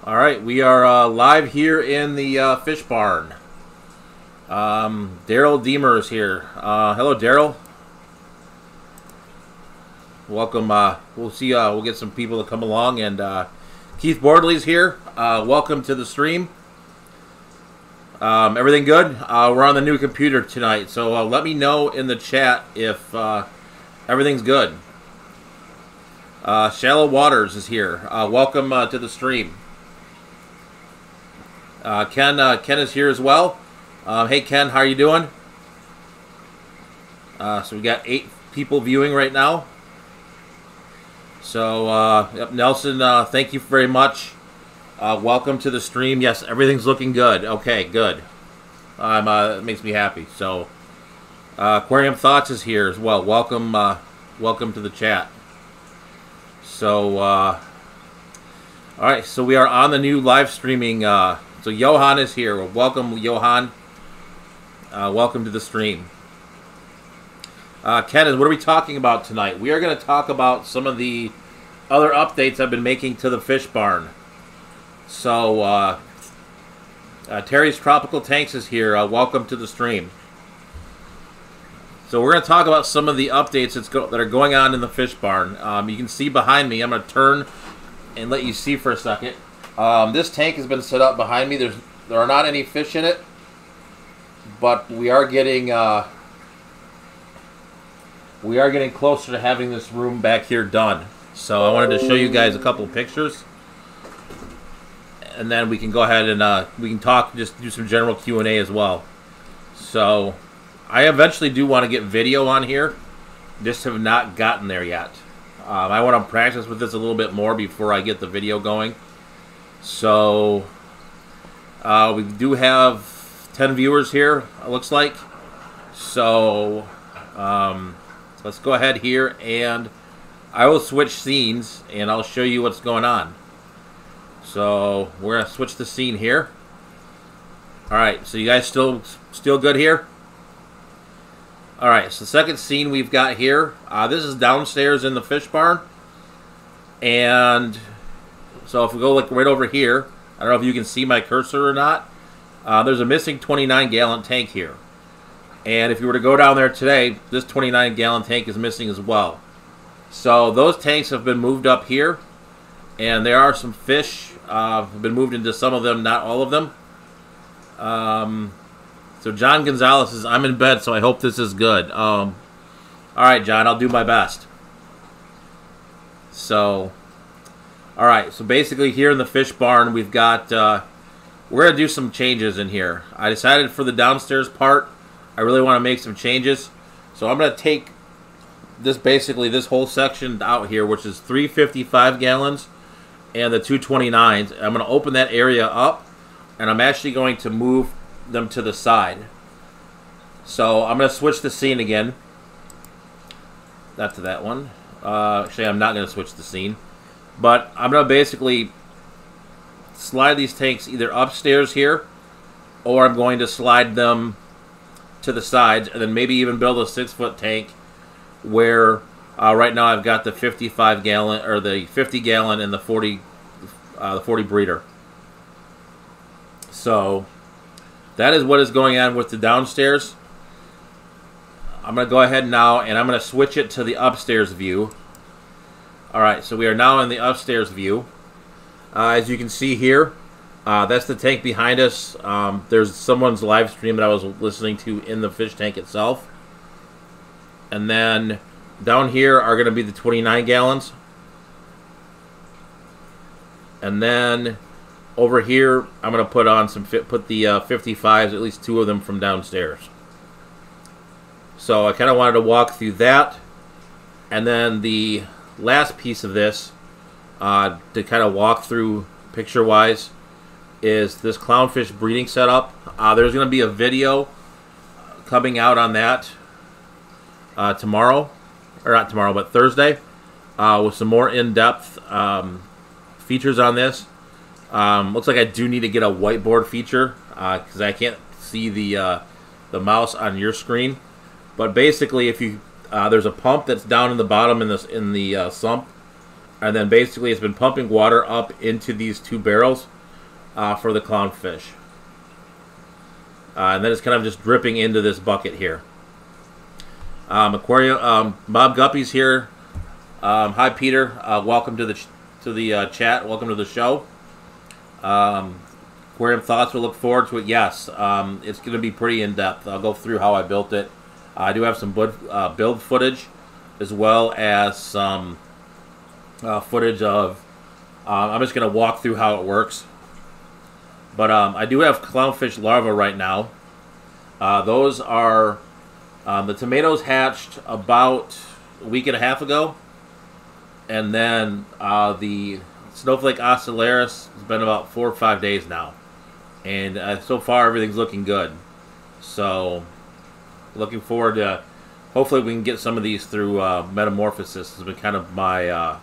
All right, we are live here in the fish barn. Daryl Deemer is here. Hello, Daryl. Welcome. We'll see. We'll get some people to come along, and Keith Bordley's here. Welcome to the stream. Everything good? We're on the new computer tonight, so let me know in the chat if everything's good. Shallow Waters is here. Welcome to the stream. Ken is here as well. Hey Ken, how are you doing? So we got 8 people viewing right now. So yep, Nelson, thank you very much. Welcome to the stream. Yes, everything's looking good. Okay, good. It makes me happy. So Aquarium Thoughts is here as well. Welcome, welcome to the chat. So all right, so we are on the new live streaming. So Johan is here. Welcome, Johan. Welcome to the stream. Kenneth, what are we talking about tonight? We are going to talk about some of the other updates I've been making to the fish barn. So Terry's Tropical Tanks is here. Welcome to the stream. So we're going to talk about some of the updates that are going on in the fish barn. You can see behind me. I'm going to turn and let you see for a second. This tank has been set up behind me. There are not any fish in it, but we are getting closer to having this room back here done. So I wanted to show you guys a couple of pictures, and then we can go ahead and we can talk, just do some general Q&A as well. So I eventually do want to get video on here. Just have not gotten there yet. I want to practice with this a little bit more before I get the video going. So we do have 10 viewers here, it looks like. So let's go ahead here, and I will switch scenes, and I'll show you what's going on. So we're going to switch the scene here. All right, so you guys still good here? All right, so the second scene we've got here, this is downstairs in the fish barn. And so if we go like right over here, I don't know if you can see my cursor or not. There's a missing 29-gallon tank here. And if you were to go down there today, this 29-gallon tank is missing as well. So those tanks have been moved up here. And there are some fish have been moved into some of them, not all of them. So John Gonzalez says, I'm in bed, so I hope this is good. All right, John, I'll do my best. So, all right, so basically here in the fish barn, we've got, we're going to do some changes in here. I decided for the downstairs part, I really want to make some changes. So I'm going to take this, basically this whole section out here, which is 355 gallons and the 229s. I'm going to open that area up, and I'm actually going to move them to the side. So I'm going to switch the scene again. Not to that one. Actually, I'm not going to switch the scene. But I'm going to basically slide these tanks either upstairs here, or I'm going to slide them to the sides, and then maybe even build a 6-foot tank where right now I've got the 55-gallon or the 50-gallon and the 40 breeder. So that is what is going on with the downstairs. I'm going to go ahead now, and I'm going to switch it to the upstairs view. Alright, so we are now in the upstairs view. As you can see here, that's the tank behind us. There's someone's live stream that I was listening to in the fish tank itself. And then down here are going to be the 29 gallons. And then over here, I'm going to put on put the 55s, at least 2 of them from downstairs. So I kind of wanted to walk through that. And then the last piece of this, to kind of walk through picture-wise, is this clownfish breeding setup. There's going to be a video coming out on that tomorrow. Or not tomorrow, but Thursday. With some more in-depth features on this. Looks like I do need to get a whiteboard feature because I can't see the mouse on your screen. But basically, if you there's a pump that's down in the bottom in the sump, and then basically it's been pumping water up into these 2 barrels. for the clownfish. And then it's kind of just dripping into this bucket here. Aquarium, Bob Guppy's here. Hi, Peter. Welcome to the chat. Welcome to the show. Aquarium thoughts. We'll look forward to it. Yes, it's going to be pretty in depth. I'll go through how I built it. I do have some build footage, as well as some footage of. I'm just going to walk through how it works. But I do have clownfish larvae right now. Those are the tomatoes hatched about a week and a half ago, and then the snowflake ocellaris has been about 4 or 5 days now, and so far everything's looking good. So looking forward to, hopefully we can get some of these through metamorphosis. Has been kind of my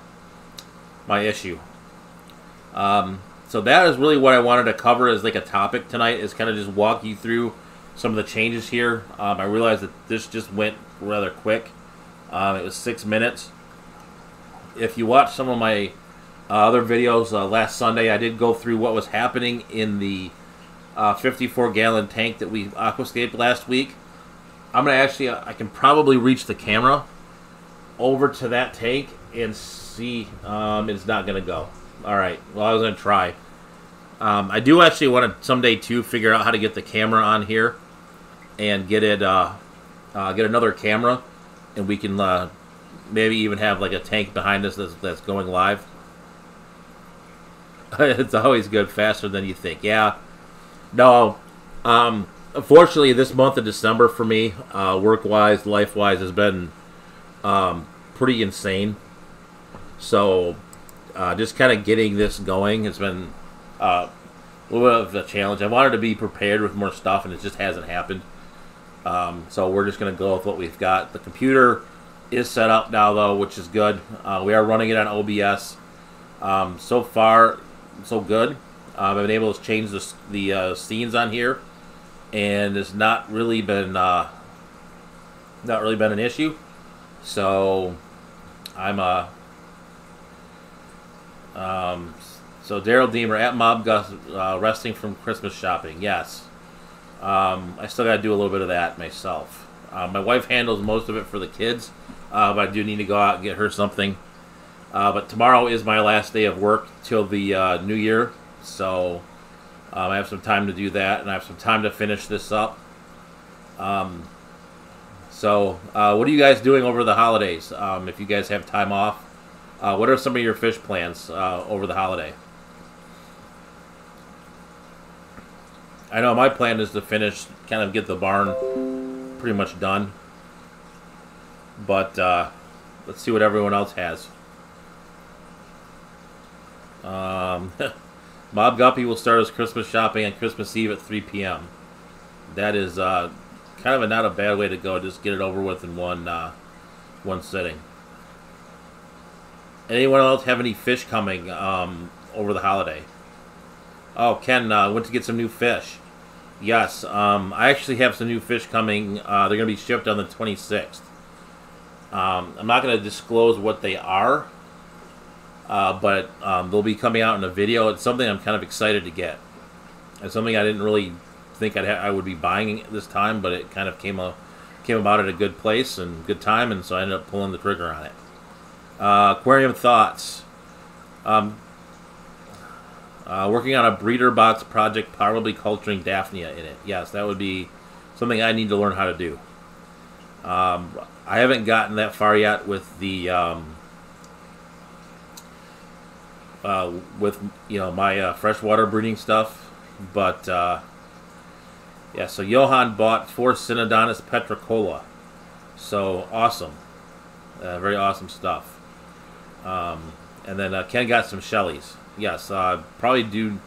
my issue. So that is really what I wanted to cover as like a topic tonight, is kind of just walk you through some of the changes here. I realized that this just went rather quick. It was 6 minutes. If you watch some of my other videos last Sunday, I did go through what was happening in the 54-gallon tank that we aquascaped last week. I'm going to actually, I can probably reach the camera over to that tank and see. It's not going to go. Alright, well, I was going to try. I do actually want to someday too figure out how to get the camera on here and get it, get another camera, and we can maybe even have like a tank behind us that's going live. It's always good, faster than you think. Yeah. No. Unfortunately, this month of December for me, work-wise, life-wise, has been pretty insane. So just kind of getting this going has been a little bit of a challenge. I wanted to be prepared with more stuff, and it just hasn't happened. So we're just going to go with what we've got. The computer is set up now, though, which is good. We are running it on OBS. So far, so good. I've been able to change the scenes on here, and it's not really been an issue. So I'm so Daryl Deemer at Mob Gus, resting from Christmas shopping. Yes. I still got to do a little bit of that myself. My wife handles most of it for the kids, but I do need to go out and get her something. But tomorrow is my last day of work till the new year, so I have some time to do that, and I have some time to finish this up. So what are you guys doing over the holidays? If you guys have time off, what are some of your fish plans over the holiday? I know my plan is to finish, kind of get the barn pretty much done. But let's see what everyone else has. Bob Guppy will start his Christmas shopping on Christmas Eve at 3 p.m. That is kind of not a bad way to go. Just get it over with in one sitting. Anyone else have any fish coming over the holiday? Oh, Ken went to get some new fish. Yes, I actually have some new fish coming. They're going to be shipped on the 26th. I'm not going to disclose what they are, but they'll be coming out in a video. It's something I'm kind of excited to get. It's something I didn't really think I would be buying this time, but it kind of came about at a good place and good time, and so I ended up pulling the trigger on it. Aquarium thoughts. Working on a breeder box project, probably culturing Daphnia in it. Yes, that would be something I need to learn how to do. I haven't gotten that far yet with the my freshwater breeding stuff, but yeah. So Johan bought 4 Synodontis petricola. So awesome, very awesome stuff. And then Ken got some Shelleys. Yes, probably do.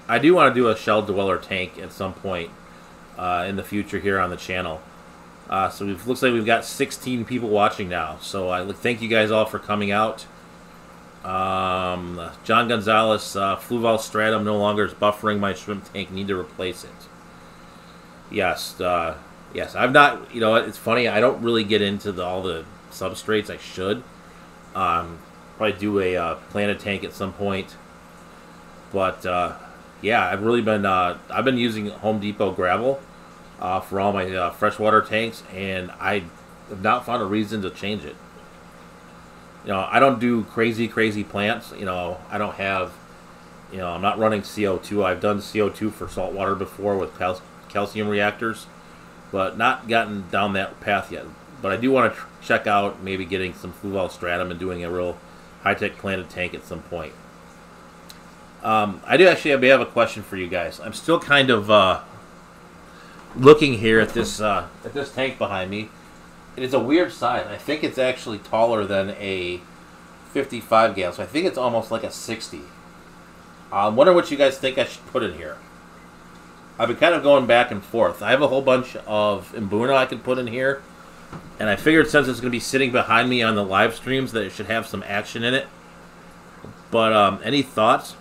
I do want to do a shell dweller tank at some point in the future here on the channel. So it looks like we've got 16 people watching now. So I thank you guys all for coming out. John Gonzalez, Fluval stratum no longer is buffering my shrimp tank. Need to replace it. Yes, yes. I've not. You know, it's funny. I don't really get into all the substrates. I should. Probably do a planted tank at some point. But yeah, I've been using Home Depot gravel for all my freshwater tanks, and I have not found a reason to change it. I don't do crazy plants. I don't have, I'm not running CO2. I've done CO2 for saltwater before with calcium reactors, but not gotten down that path yet. But I do want to check out maybe getting some fluval stratum and doing a real high-tech planted tank at some point. I do actually have a question for you guys. I'm still kind of looking here at this tank behind me. It is a weird size. I think it's actually taller than a 55 gallon, so I think it's almost like a 60. I'm wondering what you guys think I should put in here. I've been kind of going back and forth. I have a whole bunch of Mbuna I could put in here, and I figured since it's going to be sitting behind me on the live streams that it should have some action in it. But any thoughts?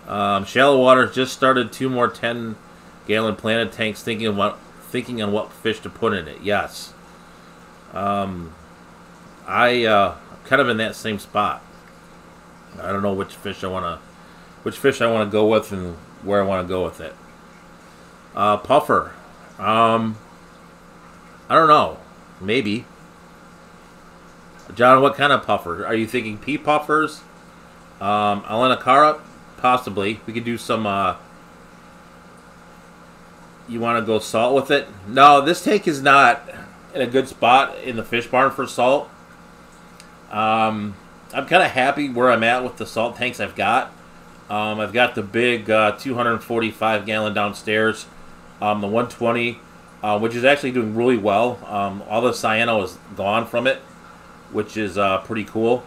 Shallow Water just started 2 more 10-gallon planted tanks, thinking on what fish to put in it. Yes. I kind of in that same spot. I don't know which fish I want to go with and where I want to go with it. Puffer. I don't know. Maybe. John, what kind of puffer? Are you thinking pea puffers? Alanacara? Possibly. We could do some, you want to go salt with it? No, this tank is not in a good spot in the fish barn for salt. I'm kind of happy where I'm at with the salt tanks I've got. I've got the big 245-gallon downstairs, the 120, which is actually doing really well. All the cyano is gone from it, which is pretty cool.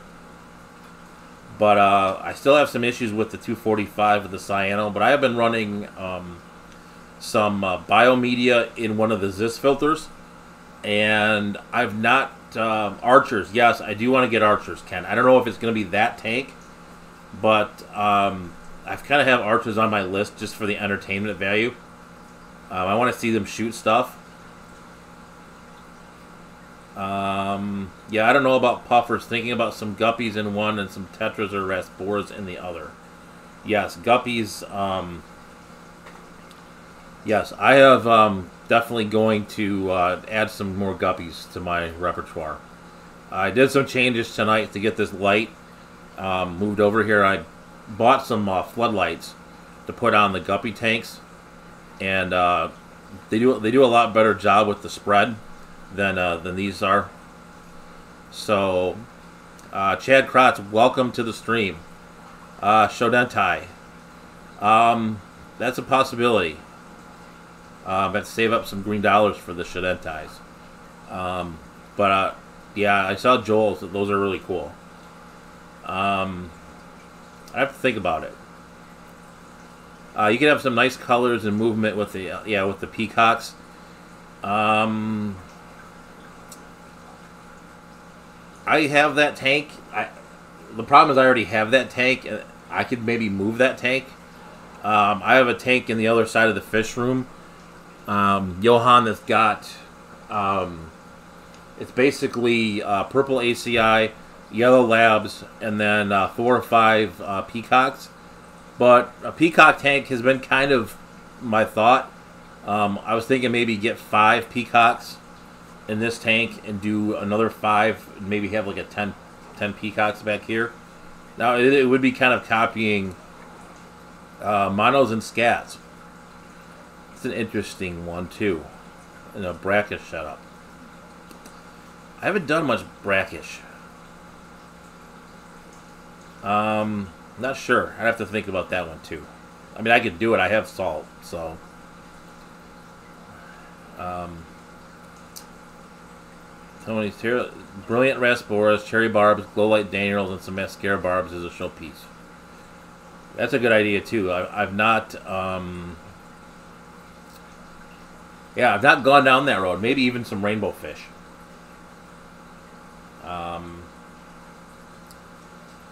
But I still have some issues with the 245 with the cyano. But I have been running some biomedia in one of the Zis filters. And I've not... archers. Yes, I do want to get archers, Ken. I don't know if it's going to be that tank. But I've kind of have archers on my list just for the entertainment value. I want to see them shoot stuff. Yeah, I don't know about puffers. Thinking about some guppies in one and some tetras or rasboras in the other. Yes, guppies. Yes, I have definitely going to add some more guppies to my repertoire. I did some changes tonight to get this light moved over here. I bought some floodlights to put on the guppy tanks, and they do a lot better job with the spread than these are. So, Chad Krotz, welcome to the stream. Shodentai. That's a possibility. But save up some green dollars for the Shodentais. Yeah, I saw Joel's. Those are really cool. I have to think about it. You can have some nice colors and movement with the peacocks. I have that tank. The problem is I already have that tank. I could maybe move that tank. I have a tank in the other side of the fish room. Johan that's got, it's basically purple ACI, yellow labs, and then 4 or 5 peacocks. But a peacock tank has been kind of my thought. I was thinking maybe get 5 peacocks in this tank and do another 5, and maybe have like a 10 peacocks back here. Now it would be kind of copying monos and scats. It's an interesting one too, in a brackish setup. I haven't done much brackish. Not sure. I'd have to think about that one too. I mean, I could do it. I have salt, so. Tony's brilliant rasboras, cherry barbs, glow light Daniels, and some mascara barbs as a showpiece. That's a good idea too. I've not. Yeah, I've not gone down that road. Maybe even some rainbow fish.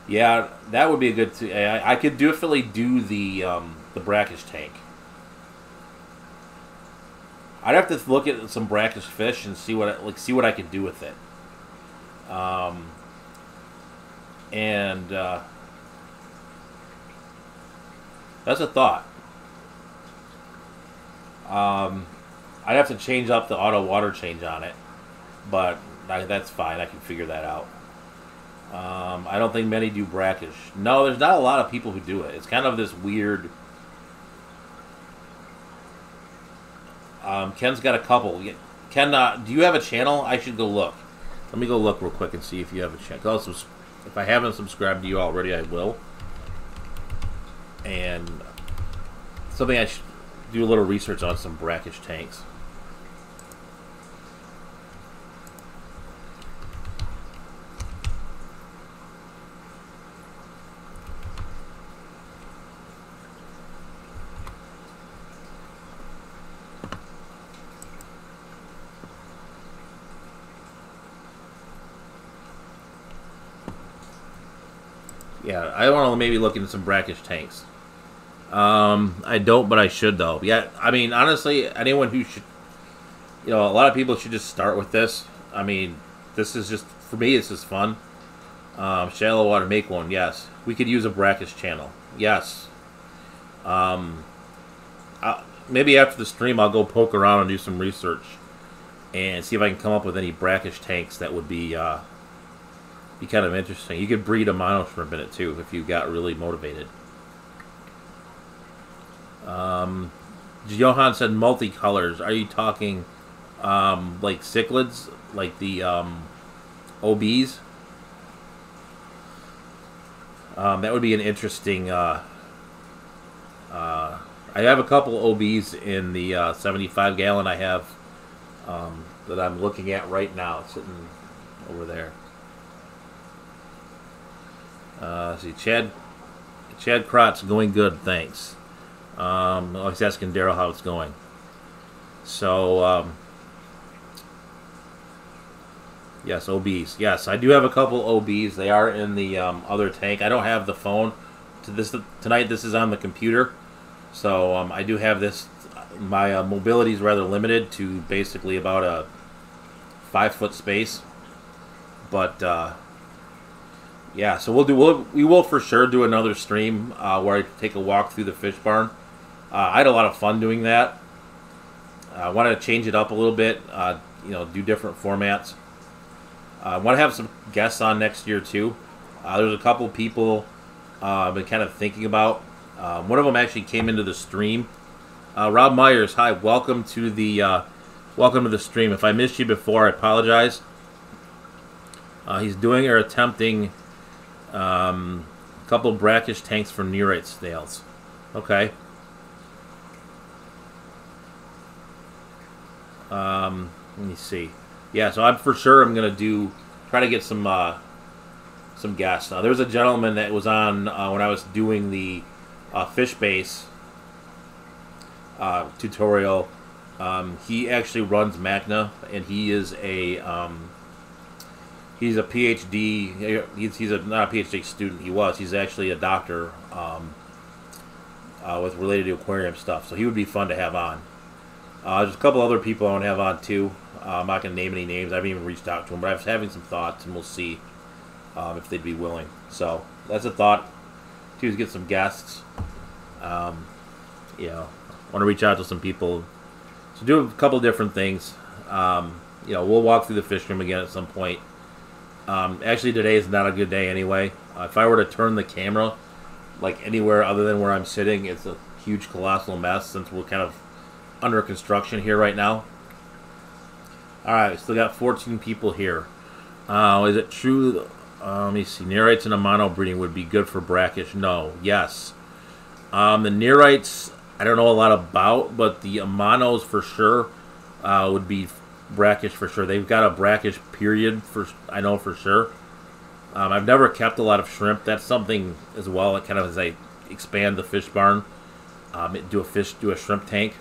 Yeah, that would be a good. I could definitely do the brackish tank. I'd have to look at some brackish fish and see what I could do with it. That's a thought. I'd have to change up the auto water change on it, but that's fine. I can figure that out. I don't think many do brackish. No, there's not a lot of people who do it. It's kind of this weird. Ken's got a couple. Ken, do you have a channel? I should go look. Let me go look real quick and see if you have a channel. If I haven't subscribed to you already, I will. And something I should do a little research on some brackish tanks. Yeah, I want to maybe look into some brackish tanks. I don't, but I should, though. Yeah, I mean, honestly, anyone who should... a lot of people should just start with this. I mean, this is just... For me, this is fun. Shallow water, make one, yes. We could use a brackish channel. Yes. Maybe after the stream, I'll go poke around and do some research. And see if I can come up with any brackish tanks that would be kind of interesting. You could breed a mono shrimp in it too if you got really motivated. Johan said multicolors. Are you talking like cichlids, like the OBs? That would be an interesting. I have a couple OBs in the 75 gallon I have that I'm looking at right now, sitting over there. See, Chad Crot's going good, thanks. He's asking Daryl how it's going. So, yes, OBs. Yes, I do have a couple OBs. They are in the other tank. I don't have the phone tonight. This is on the computer, so I do have this. My mobility is rather limited to basically about a 5-foot space, but. Yeah, so we will for sure do another stream where I take a walk through the fish barn. I had a lot of fun doing that. I wanted to change it up a little bit, do different formats. I want to have some guests on next year too. There's a couple people I've been kind of thinking about. One of them actually came into the stream. Rob Myers, hi, welcome to the stream. If I missed you before, I apologize. He's doing or attempting a couple of brackish tanks for nearite snails. Okay. Let me see. Yeah, so I'm gonna try to get some guests. There was a gentleman that was on when I was doing the fish base tutorial. He actually runs Magna, and he is he's a PhD. He's not a PhD student. He's actually a doctor with related to aquarium stuff. So he would be fun to have on. There's a couple other people I want to have on too. I'm not going to name any names. I haven't even reached out to them, but I was having some thoughts, and we'll see if they'd be willing. So that's a thought. To get some guests. Want to reach out to some people. So do a couple different things. We'll walk through the fish room again at some point. Actually, today is not a good day anyway. If I were to turn the camera, like anywhere other than where I'm sitting, it's a huge, colossal mess since we're kind of under construction here right now. Alright, we still got 14 people here. Is it true? Let me see. Nearites and a mono breeding would be good for brackish. No. Yes. The nearites, I don't know a lot about, but the monos for sure would be brackish for sure. They've got a brackish period, I know for sure. I've never kept a lot of shrimp. That's something as well, kind of as I expand the fish barn, do a shrimp tank.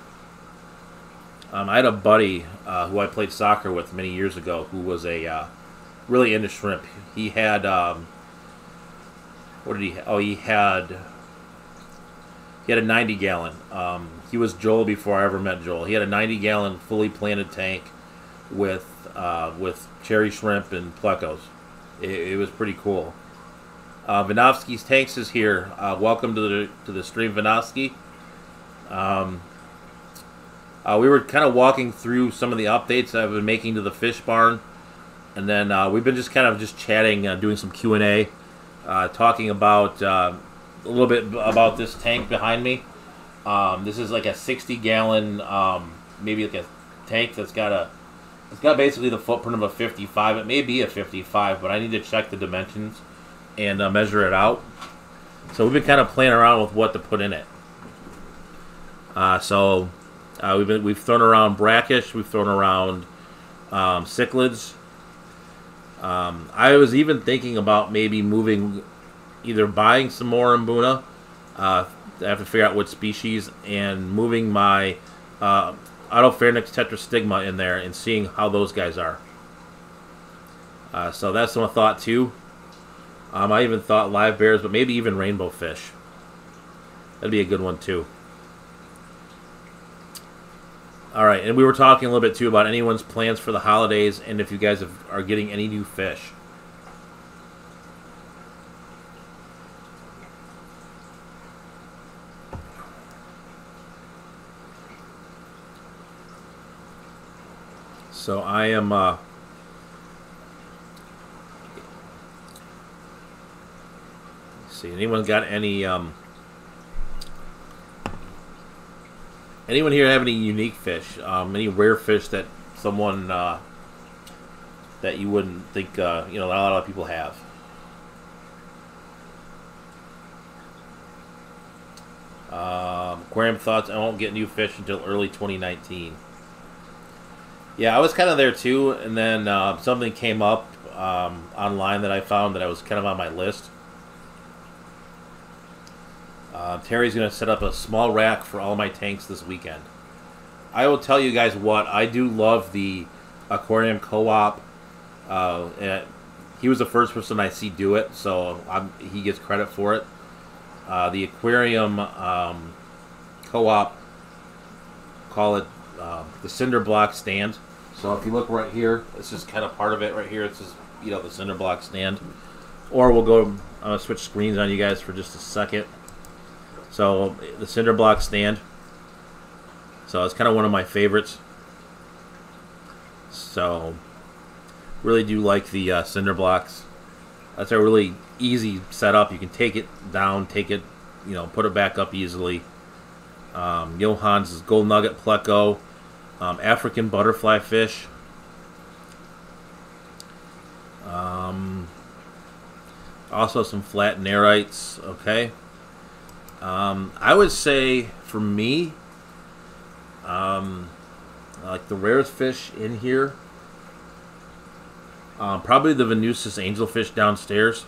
I had a buddy who I played soccer with many years ago who was a really into shrimp. He had what did he? Oh, he had a 90-gallon. He was Joel before I ever met Joel. He had a 90-gallon fully planted tank with cherry shrimp and plecos. It was pretty cool. Vinovsky's Tanks is here. Welcome to the stream, Vinovsky. We were kind of walking through some of the updates I've been making to the fish barn, and then we've been just kind of just chatting, doing some Q&A, talking about a little bit about this tank behind me. This is like a 60-gallon, maybe like a tank that's got basically the footprint of a 55. It may be a 55, but I need to check the dimensions and measure it out. So we've been kind of playing around with what to put in it. We've thrown around brackish, we've thrown around cichlids. I was even thinking about maybe either buying some more Mbuna. I have to figure out what species, and moving my Autopharynx tetrastigma in there and seeing how those guys are. So that's one thought too. I even thought live bears, but maybe even rainbow fish. That'd be a good one too. Alright, and we were talking a little bit too about anyone's plans for the holidays and if you guys are getting any new fish. So I am let's see, anyone got any anyone here have any unique fish? Any rare fish that someone that you wouldn't think not a lot of people have? Aquarium thoughts: I won't get new fish until early 2019. Yeah, I was kind of there too, and then something came up online that I found that I was kind of on my list. Terry's going to set up a small rack for all my tanks this weekend. I will tell you guys what, I do love the aquarium co-op. He was the first person I see do it, so he gets credit for it. The aquarium co-op, call it the cinder block stand. So if you look right here, this is kind of part of it right here. It's just, the cinder block stand. Or we'll go, I'm going to switch screens on you guys for just a second. So the cinder block stand. So it's kind of one of my favorites. So really do like the cinder blocks. That's a really easy setup. You can take it down, put it back up easily. Johan's gold nugget pleco, African butterfly fish. Also some flat nerites. Okay. I would say for me, like the rarest fish in here, probably the Venusis angelfish downstairs.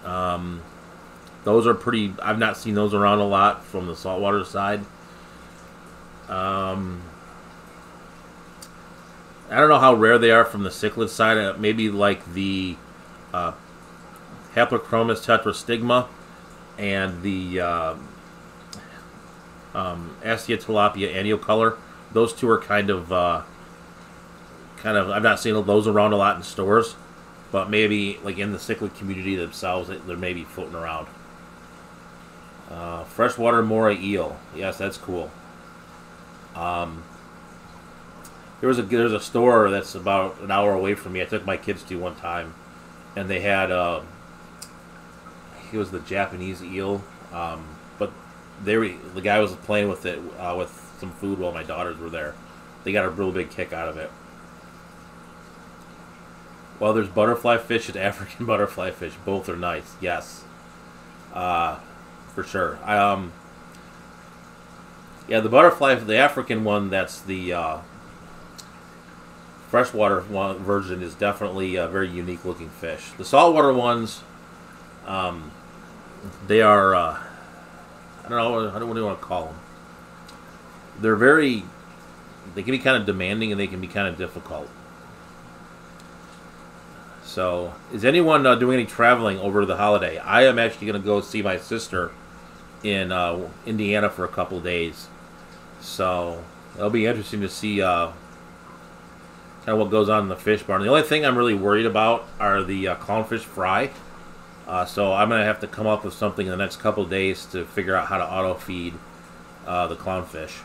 Those are pretty. I've not seen those around a lot from the saltwater side. I don't know how rare they are from the cichlid side. Maybe like the Haplochromis tetrastigma and the Astiotilapia anniocolor. Those two are kind of. I've not seen those around a lot in stores, but maybe like in the cichlid community themselves, they're maybe floating around. Freshwater moray eel. Yes, that's cool. There's a store that's about an hour away from me. I took my kids to one time, and they had it was the Japanese eel, but the guy was playing with it with some food while my daughters were there. They got a real big kick out of it. Well, there's butterfly fish and African butterfly fish. Both are nice. Yes, for sure. Yeah, the African one, that's the freshwater version, is definitely a very unique looking fish. The saltwater ones, they are, I don't know, what do you want to call them? They can be kind of demanding and they can be kind of difficult. So, is anyone doing any traveling over the holiday? I am actually going to go see my sister in Indiana for a couple of days. So, it'll be interesting to see kind of what goes on in the fish barn. The only thing I'm really worried about are the clownfish fry. So I'm going to have to come up with something in the next couple of days to figure out how to auto feed the clownfish.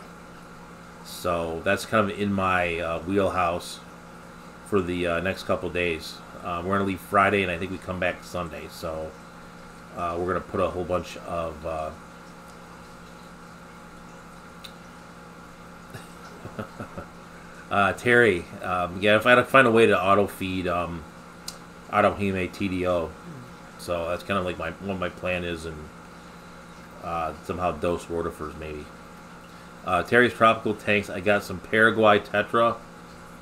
So that's kind of in my wheelhouse for the next couple of days. We're going to leave Friday, and I think we come back Sunday. So we're going to put a whole bunch of Terry, yeah, if I had to find a way to auto feed Autohime TDO, so that's kind of like what my plan is, and somehow dose rotifers maybe. Terry's tropical tanks. I got some Paraguay Tetra.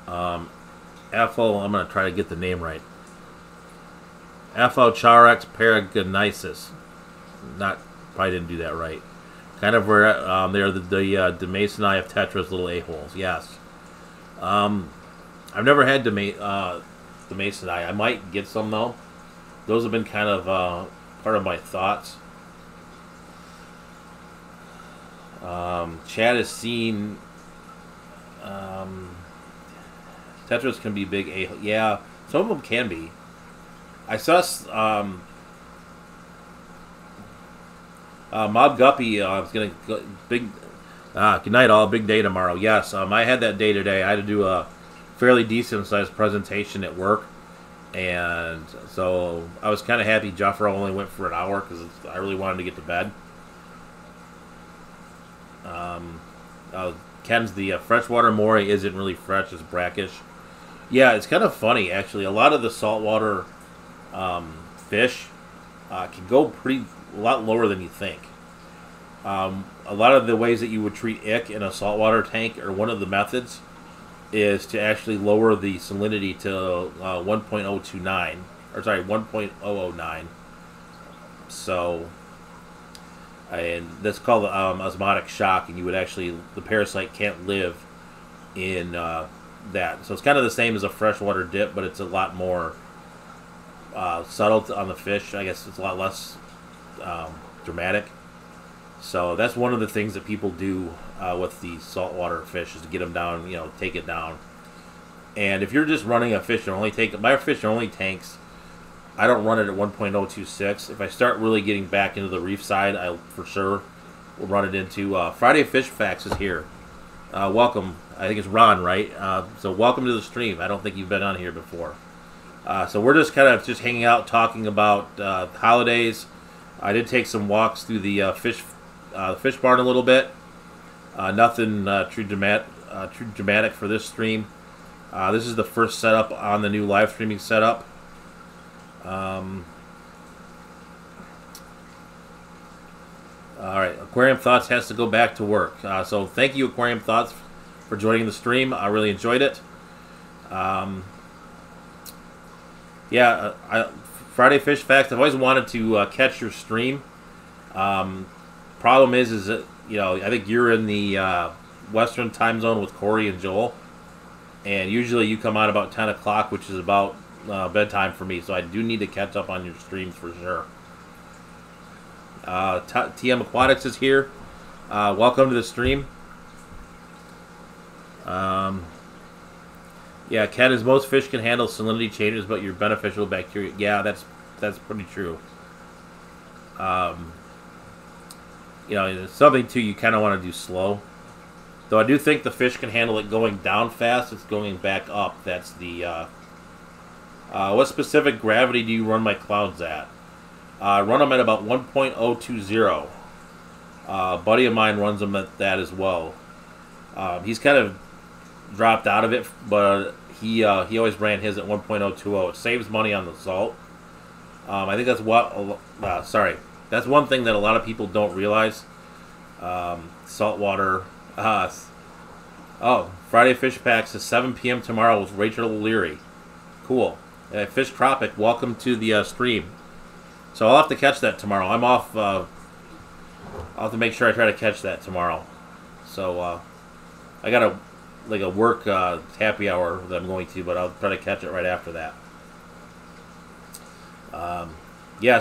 FO. I'm gonna try to get the name right. FO Charex Paragonisis. Probably didn't do that right. Kind of where they're the Demasoni of Tetra's little a-holes. Yes. I've never had Demasoni. I might get some though. Those have been kind of part of my thoughts. Chad has seen Tetras can be big a-hole. Yeah, some of them can be. I saw Mob Guppy is going to big. Good night, all. Big day tomorrow. Yes, I had that day today. I had to do a fairly decent sized presentation at work, and so I was kind of happy Jeffro only went for an hour because I really wanted to get to bed. Ken's the freshwater moray isn't really fresh; it's brackish. Yeah, it's kind of funny actually. A lot of the saltwater fish can go a lot lower than you think. A lot of the ways that you would treat ick in a saltwater tank, or one of the methods, is to actually lower the salinity to 1.029, or sorry, 1.009. So, and that's called osmotic shock, and you would actually, the parasite can't live in that. So it's kind of the same as a freshwater dip, but it's a lot more subtle on the fish. I guess it's a lot less dramatic. So that's one of the things that people do with the saltwater fish, is to get them down, take it down. And if you're just running a fish, my fish only tanks, I don't run it at 1.026. If I start really getting back into the reef side, I for sure will run it into Friday Fish Facts is here. Welcome. I think it's Ron, right? So welcome to the stream. I don't think you've been on here before. So we're just kind of hanging out, talking about holidays. I did take some walks through the fish barn a little bit. Nothing too dramatic for this stream. This is the first setup on the new live streaming setup. Alright, Aquarium Thoughts has to go back to work. So thank you, Aquarium Thoughts, for joining the stream. I really enjoyed it. Friday Fish Facts. I've always wanted to catch your stream. Problem is that, I think you're in the Western time zone with Corey and Joel. And usually you come on about 10 o'clock, which is about bedtime for me. So I do need to catch up on your streams for sure. TM Aquatics is here. Welcome to the stream. Yeah, Ken, as most fish can handle salinity changes, but your beneficial bacteria. Yeah, that's pretty true. It's something too you kind of want to do slow. Though I do think the fish can handle it going down fast. It's going back up. That's the. What specific gravity do you run my clouds at? Run them at about 1.020. A buddy of mine runs them at that as well. He's kind of dropped out of it, but he always ran his at 1.020. It saves money on the salt. I think that's that's one thing that a lot of people don't realize. Saltwater. Friday Fish Packs is 7 p.m. tomorrow with Rachel O'Leary. Cool. Fish Tropic, welcome to the stream. So I'll have to catch that tomorrow. I'm off. I'll have to make sure I try to catch that tomorrow. So I got a work happy hour that I'm going to, but I'll try to catch it right after that.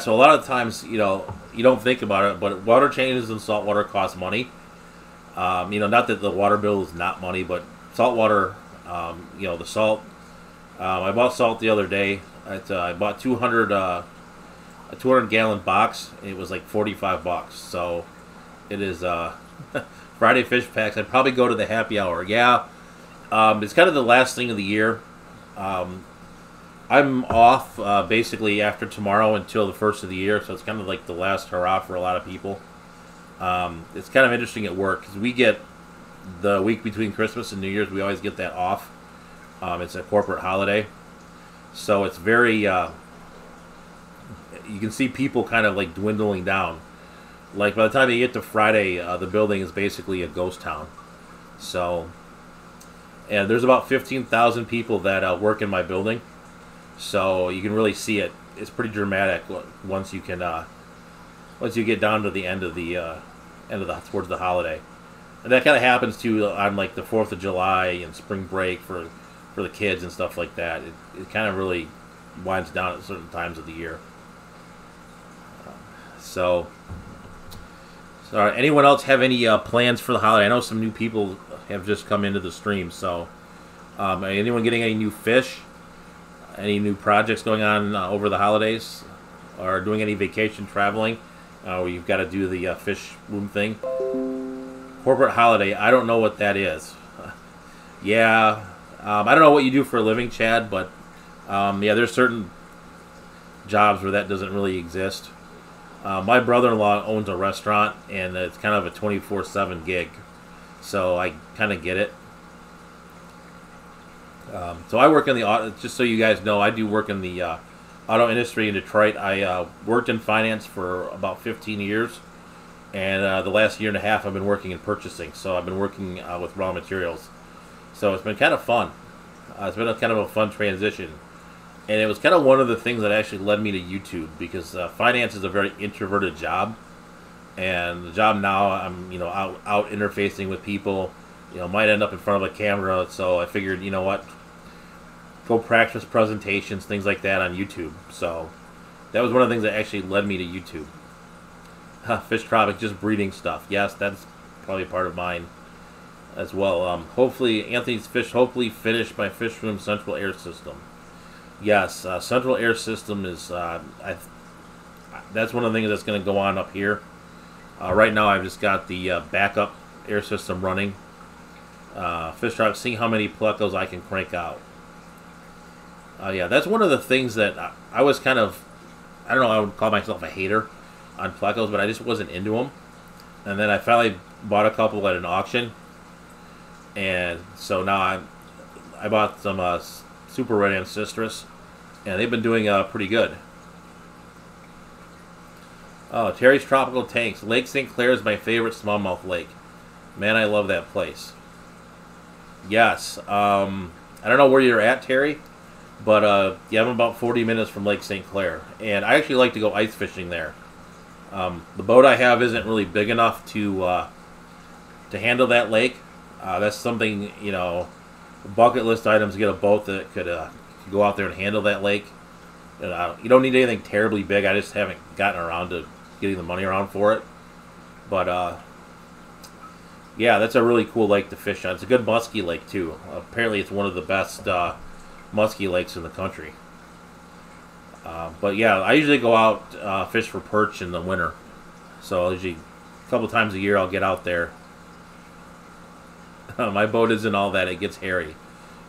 So a lot of times, you don't think about it, but water changes in saltwater cost money. Not that the water bill is not money, but saltwater, the salt. I bought salt the other day. I bought 200 a 200-gallon box. It was like $45. So it is Friday fish packs. I'd probably go to the happy hour. Yeah, it's kind of the last thing of the year. I'm off basically after tomorrow until the first of the year, so it's kind of like the last hurrah for a lot of people. It's kind of interesting at work because we get the week between Christmas and New Year's. We always get that off. It's a corporate holiday, so it's very. You can see people kind of like dwindling down. Like by the time you get to Friday, the building is basically a ghost town. So, and there's about 15,000 people that work in my building. So you can really see it. It's pretty dramatic once you can once you get down to the end of the towards the holiday, and that kind of happens too on like the 4th of July and spring break for the kids and stuff like that. It kind of really winds down at certain times of the year. So anyone else have any plans for the holiday? I know some new people have just come into the stream. So anyone getting any new fish? Any new projects going on over the holidays, or doing any vacation traveling? Where you've got to do the fish room thing. Corporate holiday. I don't know what that is. Yeah, I don't know what you do for a living, Chad, but yeah, there's certain jobs where that doesn't really exist. My brother-in-law owns a restaurant, and it's kind of a 24/7 gig, so I kind of get it. So I work in the auto. Just so you guys know, I do work in the auto industry in Detroit. I worked in finance for about 15 years, and the last year and a half I've been working in purchasing. So I've been working with raw materials. So it's been kind of fun. It's been kind of a fun transition, and it was kind of one of the things that actually led me to YouTube, because finance is a very introverted job, and the job now I'm out interfacing with people. Might end up in front of a camera. So I figured, you know what, go practice presentations, things like that on YouTube. So that was one of the things that actually led me to YouTube. Fish Tropic, just breeding stuff. Yes, that's probably part of mine as well. Hopefully, Anthony's fish, hopefully finish my fish room central air system. Yes, central air system is, that's one of the things that's going to go on up here. Right now I've just got the backup air system running. Fish Tropic, seeing how many plecos I can crank out. Yeah, that's one of the things that I was kind of, I don't know, I would call myself a hater on plecos, but I just wasn't into them. And then I finally bought a couple at an auction, and so now I bought some Super Red Ancestris, and they've been doing pretty good. Oh, Terry's Tropical Tanks. Lake St. Clair is my favorite smallmouth lake. Man, I love that place. Yes. I don't know where you're at, Terry, but yeah, I'm about 40 minutes from Lake St. Clair, and I actually like to go ice fishing there. The boat I have isn't really big enough to handle that lake. That's something, bucket list items, get a boat that could go out there and handle that lake. You don't need anything terribly big. I just haven't gotten around to getting the money around for it. But yeah, that's a really cool lake to fish on. It's a good muskie lake too. Apparently, it's one of the best muskie lakes in the country. But yeah, I usually go out fish for perch in the winter. So usually a couple times a year I'll get out there. My boat isn't all that. It gets hairy.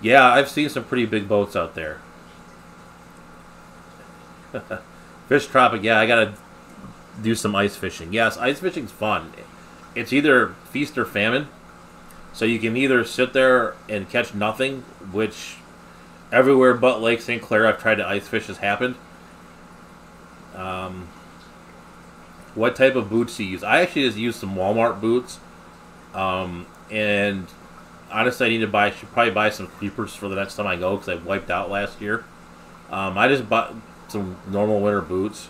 Yeah, I've seen some pretty big boats out there. Fish Tropic, yeah, I gotta do some ice fishing. Yes, ice fishing's fun. It's either feast or famine. So you can either sit there and catch nothing, which everywhere but Lake St. Clair I've tried to ice fish has happened. What type of boots do you use? I actually just use some Walmart boots. And honestly, I need to should probably buy some creepers for the next time I go, because I wiped out last year. I just bought some normal winter boots.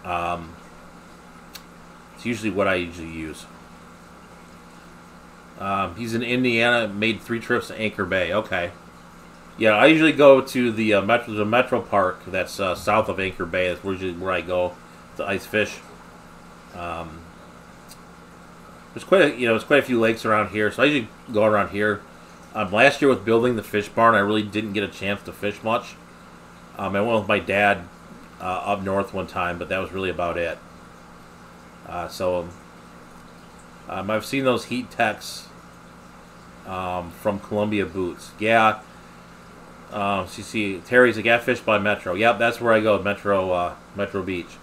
It's usually what I usually use. He's in Indiana, made 3 trips to Anchor Bay. Okay. Yeah, I usually go to the Metro Park that's south of Anchor Bay. That's usually where I go to ice fish. There's quite a few lakes around here, so I usually go around here. Last year with building the fish barn, I really didn't get a chance to fish much. I went with my dad up north one time, but that was really about it. I've seen those heat techs from Columbia Boots. Yeah. So you see, Terry's like, yeah, fish by Metro. Yep, that's where I go, Metro Beach.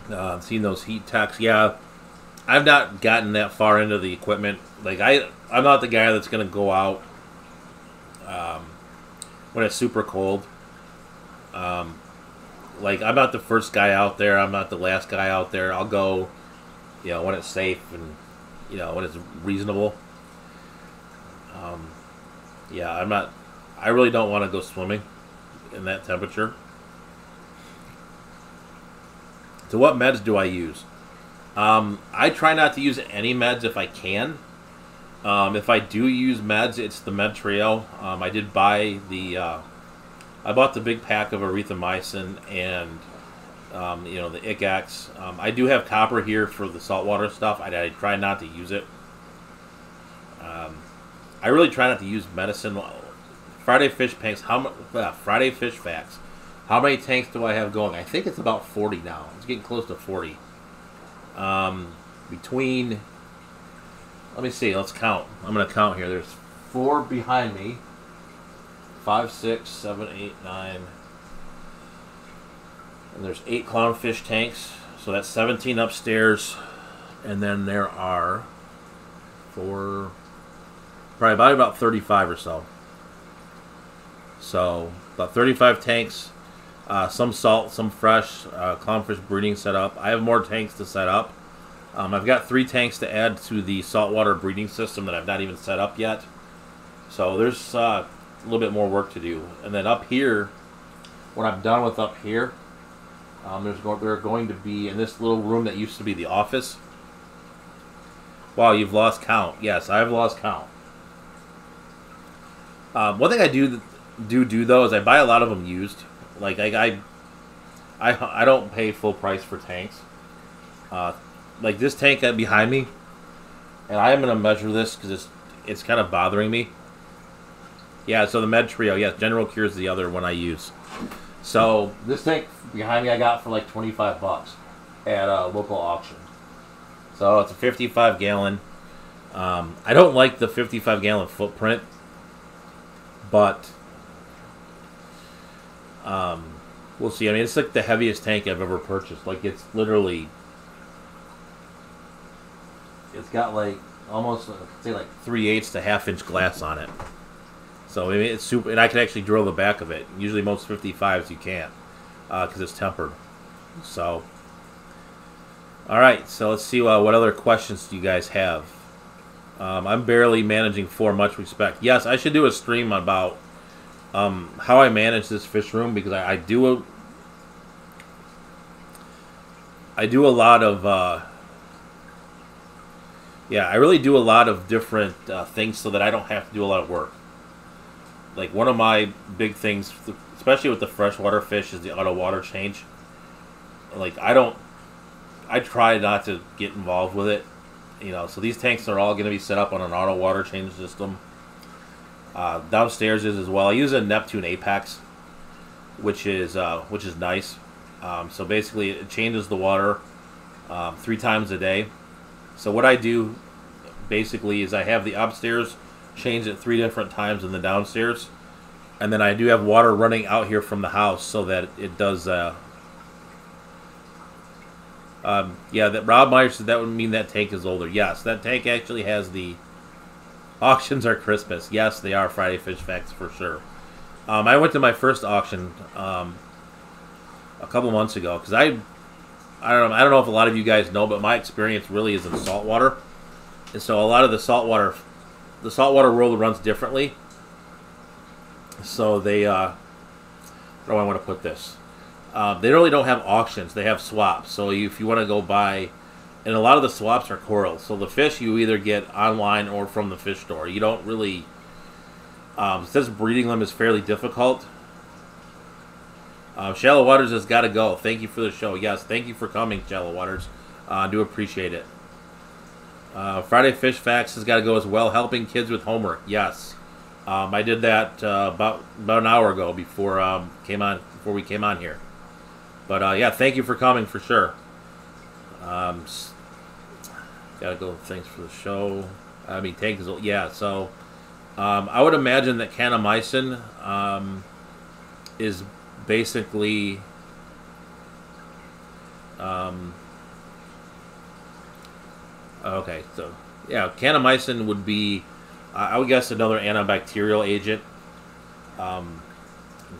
I've seen those heat techs. Yeah, I've not gotten that far into the equipment. Like, I'm not the guy that's going to go out when it's super cold. Like, I'm not the first guy out there. I'm not the last guy out there. I'll go, when it's safe and, when it's reasonable. Yeah, I really don't want to go swimming in that temperature. So what meds do I use? I try not to use any meds if I can. If I do use meds, it's the Med Trio. I did buy I bought the big pack of erythromycin and, the Icax. I do have copper here for the saltwater stuff. I try not to use it. I really try not to use medicine. Friday Fish Facts. Friday Fish Facts. How many tanks do I have going? I think it's about 40 now. It's getting close to 40. Let me see. Let's count. I'm going to count here. There's 4 behind me. 5, 6, 7, 8, 9. And there's 8 Clownfish tanks. So that's 17 upstairs. And then there are probably about 35 or so. So about 35 tanks. Some salt, some fresh, Clownfish breeding set up. I have more tanks to set up. I've got 3 tanks to add to the saltwater breeding system that I've not even set up yet. So there's a little bit more work to do. And then up here, when I'm done with up here, they're going to be in this little room that used to be the office. Wow, you've lost count. Yes, I've lost count. One thing I do though is I buy a lot of them used. Like I don't pay full price for tanks. Like this tank behind me, and I am going to measure this because it's kind of bothering me. Yeah, so the Med Trio, yes, General Cure is the other one I use. So this tank behind me I got for like 25 bucks at a local auction. So it's a 55 gallon. I don't like the 55 gallon footprint, but we'll see. I mean, it's like the heaviest tank I've ever purchased. Like, it's literally, it's got like almost, say, like 3/8 to half-inch glass on it. So I mean, it's super, and I can actually drill the back of it. Usually, most 55s you can't because it's tempered. So, all right. So let's see what other questions do you guys have. I'm barely managing 4. Much respect. Yes, I should do a stream about how I manage this fish room, because I do a lot of I really do a lot of different things so that I don't have to do a lot of work. Like, one of my big things, especially with the freshwater fish, is the auto water change. Like, I try not to get involved with it. So these tanks are all going to be set up on an auto water change system. Downstairs is as well. I use a Neptune Apex, which is nice. So basically, it changes the water 3 times a day. So what I do basically is I have the upstairs change it 3 different times in the downstairs, and then I do have water running out here from the house so that it does. That Rob Meyer said that would mean that tank is older. Yes, that tank actually has the auctions are Christmas. Yes, they are Friday Fish Facts for sure. I went to my first auction a couple months ago because I don't know if a lot of you guys know, but my experience really is in saltwater, and so a lot of the saltwater world runs differently. So they where do I want to put this? They really don't have auctions. They have swaps. So if you want to go buy, and a lot of the swaps are corals. So the fish you either get online or from the fish store. You don't really, since breeding them is fairly difficult. Shallow Waters has got to go. Thank you for the show. Yes, thank you for coming, Shallow Waters. I do appreciate it. Friday Fish Facts has got to go as well. Helping kids with homework. Yes. I did that about an hour ago before we came on here. But yeah, thank you for coming for sure. Gotta go. Thanks for the show. I mean, yeah. So I would imagine that kanamycin is basically okay. So yeah, kanamycin would be I would guess another antibacterial agent. I'm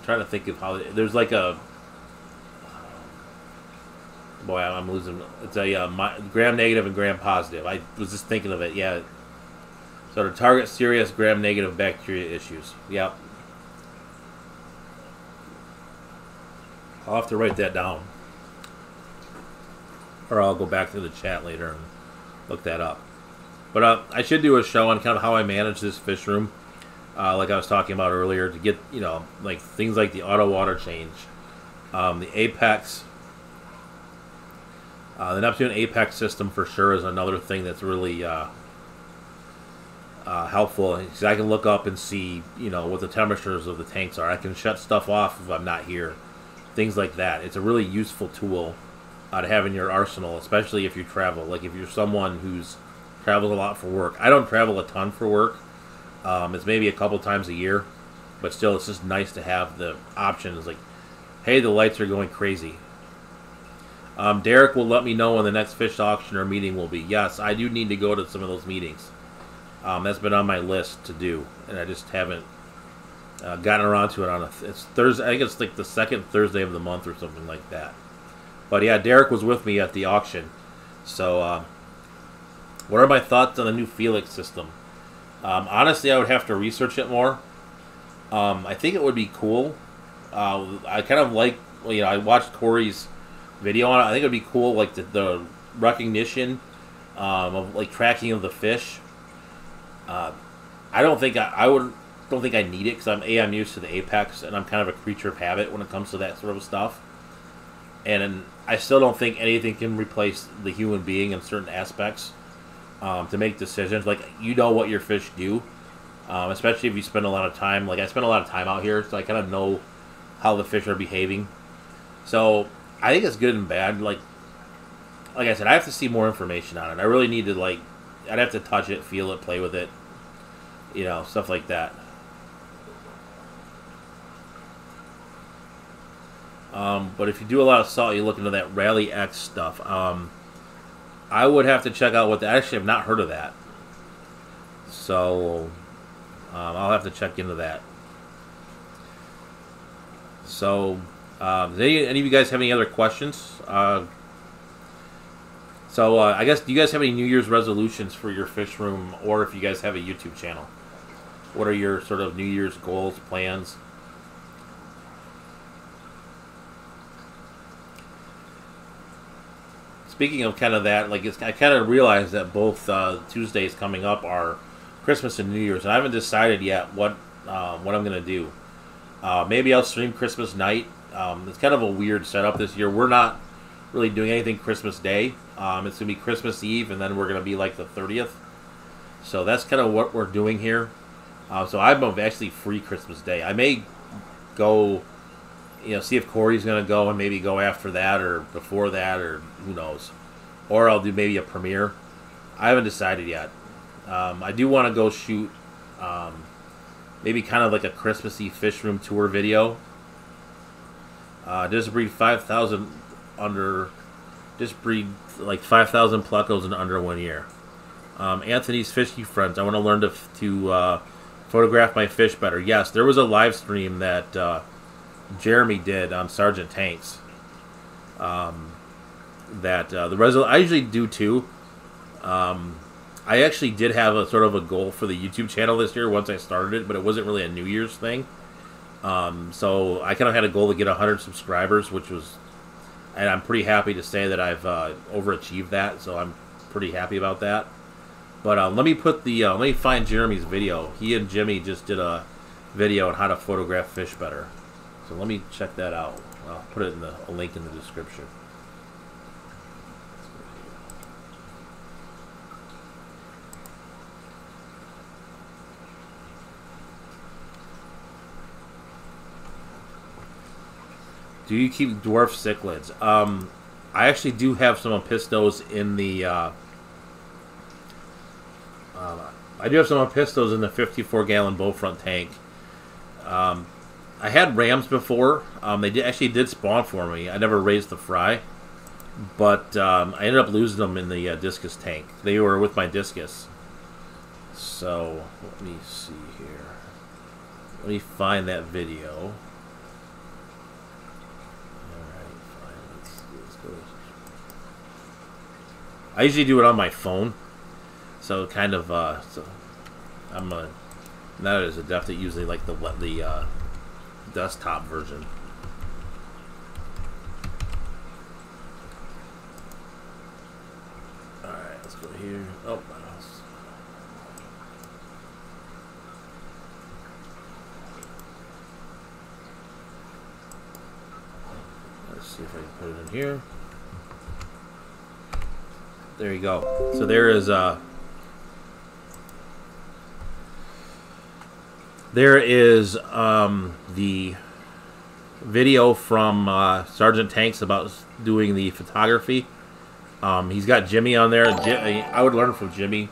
trying to think of how there's like a boy. I'm losing. It's a gram negative and gram positive. I was just thinking of it. Yeah. So to target serious gram negative bacteria issues. Yep. I'll have to write that down, or I'll go back to the chat later and look that up. But I should do a show on kind of how I manage this fish room, like I was talking about earlier, to get like things like the auto water change, the Apex. The Neptune Apex system for sure is another thing that's really helpful. Because I can look up and see, what the temperatures of the tanks are. I can shut stuff off if I'm not here. Things like that. It's a really useful tool to have in your arsenal, especially if you travel. Like if you're someone who's travels a lot for work. I don't travel a ton for work. It's maybe a couple times a year. But still, it's just nice to have the option. It's like, hey, the lights are going crazy. Derek will let me know when the next fish auction or meeting will be. Yes, I do need to go to some of those meetings. That's been on my list to do, and I just haven't gotten around to it. It's Thursday. I think it's like the second Thursday of the month or something like that. But yeah, Derek was with me at the auction. So, what are my thoughts on the new Felix system? Honestly, I would have to research it more. I think it would be cool. I kind of like, I watched Corey's video on it. I think it would be cool, like the recognition of like tracking of the fish. I don't think don't think I need it because I'm used to the Apex and I'm kind of a creature of habit when it comes to that sort of stuff. And I still don't think anything can replace the human being in certain aspects to make decisions. Like what your fish do, especially if you spend a lot of time. Like I spend a lot of time out here, so I kind of know how the fish are behaving. So I think it's good and bad. Like I said, I have to see more information on it. I really need to I'd have to touch it, feel it, play with it, stuff like that. But if you do a lot of salt, you look into that Rally X stuff. I would have to check out what I actually have not heard of that. So I'll have to check into that. So does any of you guys have any other questions? So I guess, do you guys have any New Year's resolutions for your fish room, or if you guys have a YouTube channel? What are your sort of New Year's goals, plans? Speaking of kind of that, I kind of realized that both Tuesdays coming up are Christmas and New Year's, and I haven't decided yet what I'm going to do. Maybe I'll stream Christmas night. It's kind of a weird setup this year. We're not really doing anything Christmas Day. It's going to be Christmas Eve, and then we're going to be like the 30th. So that's kind of what we're doing here. So I'm actually free Christmas Day. I may go, see if Corey's going to go and maybe go after that or before that, or who knows. Or I'll do maybe a premiere. I haven't decided yet. I do want to go shoot maybe kind of like a Christmassy fish room tour video. Just breed 5,000 under... Just breed like 5,000 plecos in under 1 year. Anthony's Fishy Friends. I want to learn to photograph my fish better. Yes, there was a live stream that Jeremy did on Sergeant Tanks. I usually do too. I actually did have a sort of a goal for the YouTube channel this year once I started it, but it wasn't really a New Year's thing. So I kind of had a goal to get 100 subscribers, and I'm pretty happy to say that I've overachieved that, so I'm pretty happy about that. But let me find Jeremy's video. He and Jimmy just did a video on how to photograph fish better. So let me check that out. I'll put it in a link in the description. Do you keep dwarf cichlids? I actually do have some Opistos in the. I do have some Opistos in the 54-gallon Bowfront tank. I had rams before. They actually did spawn for me. I never raised the fry, but I ended up losing them in the discus tank. They were with my discus. So let me see here. Let me find that video. I usually do it on my phone, so kind of so I'm not as adept at usually like the desktop version. All right, let's go here. Oh, my mouse. Let's see if I can put it in here. There you go. So there is the video from Sergeant Tanks about doing the photography. He's got Jimmy on there. I would learn from Jimmy.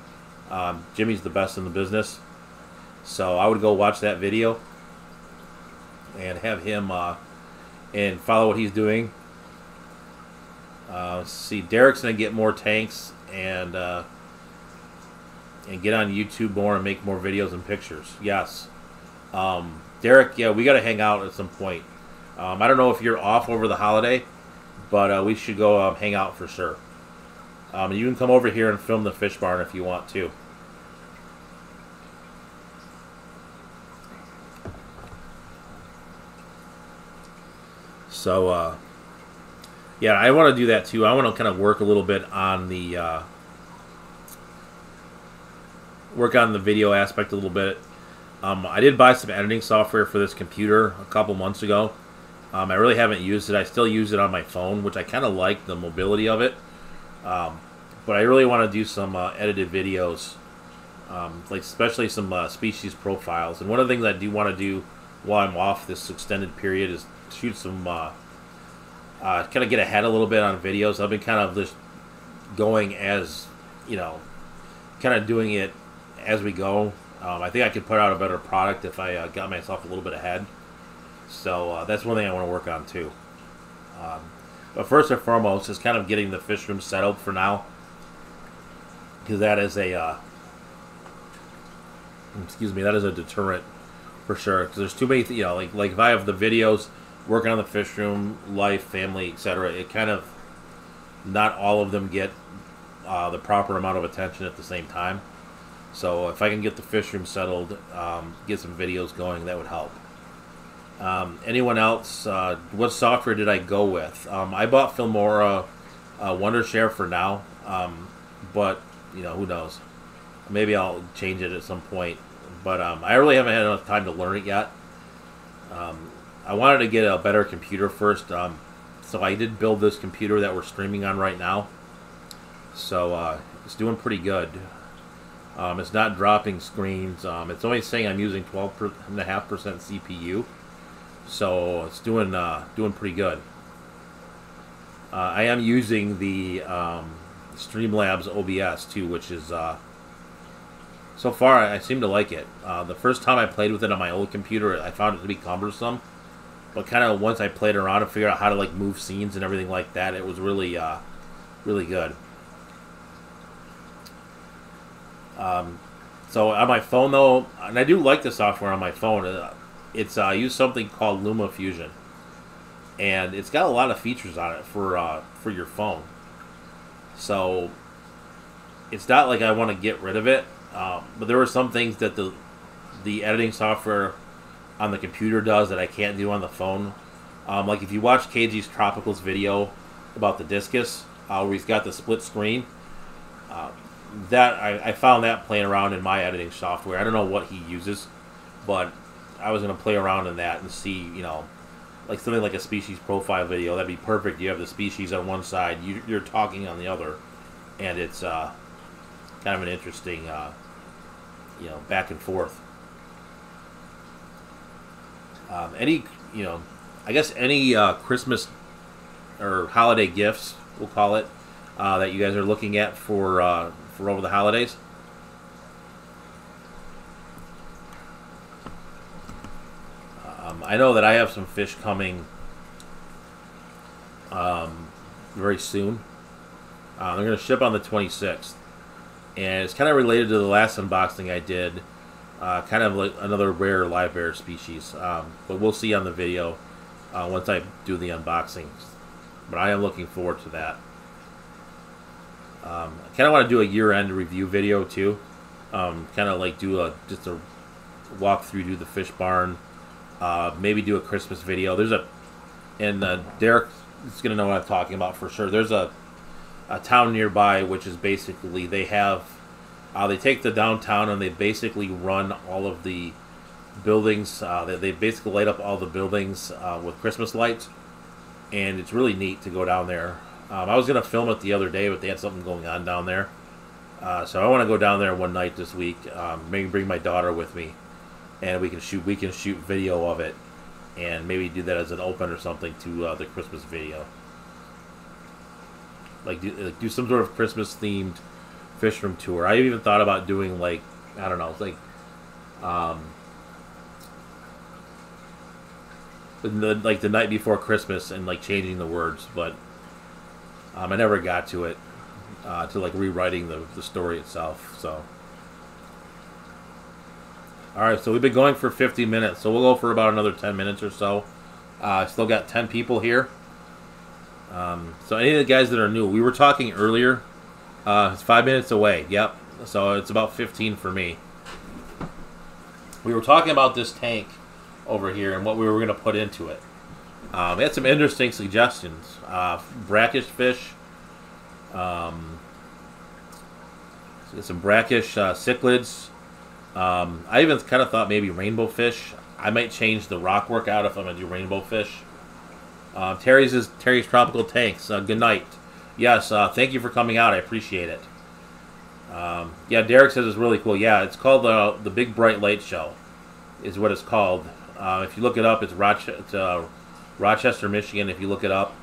Jimmy's the best in the business. So I would go watch that video and have him and follow what he's doing. Let's see, Derek's gonna get more tanks and get on YouTube more and make more videos and pictures. Yes, Derek. Yeah, we gotta hang out at some point. I don't know if you're off over the holiday, but we should go hang out for sure. You can come over here and film the fish barn if you want to. So, yeah, I want to do that too. I want to kind of work a little bit on the video aspect a little bit. I did buy some editing software for this computer a couple months ago. I really haven't used it. I still use it on my phone, which I kind of like the mobility of it. But I really want to do some edited videos, like especially some species profiles. And one of the things I do want to do while I'm off this extended period is shoot some, kind of get ahead a little bit on videos. I've been kind of just going as, you know, kind of doing it as we go. I think I could put out a better product if I got myself a little bit ahead. So that's one thing I want to work on too. But first and foremost is kind of getting the fish room settled for now, because that is a that is a deterrent for sure. Because there's too many, you know, like if I have the videos working on the fish room, life, family, etc., it kind of not all of them get the proper amount of attention at the same time. So if I can get the fish room settled, get some videos going, that would help. Anyone else? What software did I go with? I bought Filmora Wondershare for now, but you know, who knows? Maybe I'll change it at some point. But I really haven't had enough time to learn it yet. I wanted to get a better computer first, so I did build this computer that we're streaming on right now. So it's doing pretty good. It's not dropping screens. It's only saying I'm using 12.5% CPU. So it's doing pretty good. I am using the Streamlabs OBS too, which is so far I seem to like it. The first time I played with it on my old computer, I found it to be cumbersome. But kind of once I played around and figured out how to like move scenes and everything like that, it was really really good. So on my phone though, and I do like the software on my phone. It's I use something called LumaFusion, and it's got a lot of features on it for your phone. So it's not like I want to get rid of it, but there are some things that the editing software on the computer does that I can't do on the phone. Like if you watch KG's Tropicals video about the discus, where he's got the split screen, that I found that playing around in my editing software. I don't know what he uses, but I was going to play around in that and see, you know, like something like a species profile video. That'd be perfect. You have the species on one side, you're talking on the other, and it's kind of an interesting, you know, back and forth. You know, I guess any Christmas or holiday gifts, we'll call it, that you guys are looking at for over the holidays. I know that I have some fish coming very soon. They're going to ship on the 26th. And it's kind of related to the last unboxing I did. Kind of like another rare live bear species. But we'll see on the video once I do the unboxing. But I am looking forward to that. I kind of want to do a year-end review video too. Kind of like do just a walk through, do the fish barn. Maybe do a Christmas video. There's Derek is going to know what I'm talking about for sure. There's a town nearby, which is basically they take the downtown and they basically run all of the buildings. They basically light up all the buildings with Christmas lights, and it's really neat to go down there. I was going to film it the other day, but they had something going on down there. So I want to go down there one night this week. Maybe bring my daughter with me, and we can shoot video of it, and maybe do that as an open or something to the Christmas video. Like do some sort of Christmas themed fish room tour. I even thought about doing like, I don't know, like the night before Christmas and like changing the words, but I never got to it, to like rewriting the story itself. So alright, so we've been going for 50 minutes, so we'll go for about another 10 minutes or so. Still got 10 people here. So any of the guys that are new, we were talking earlier, it's 5 minutes away, yep, so it's about 15 for me. We were talking about this tank over here and what we were going to put into it. We had some interesting suggestions. Brackish fish, some brackish cichlids. I even kind of thought maybe rainbow fish. I might change the rock work out if I'm going to do rainbow fish. Terry's Tropical Tanks. Good night. Yes, thank you for coming out. I appreciate it. Yeah, Derek says it's really cool. Yeah, it's called the Big Bright Light Show, is what it's called. If you look it up, it's Rochester, Michigan. If you look it up,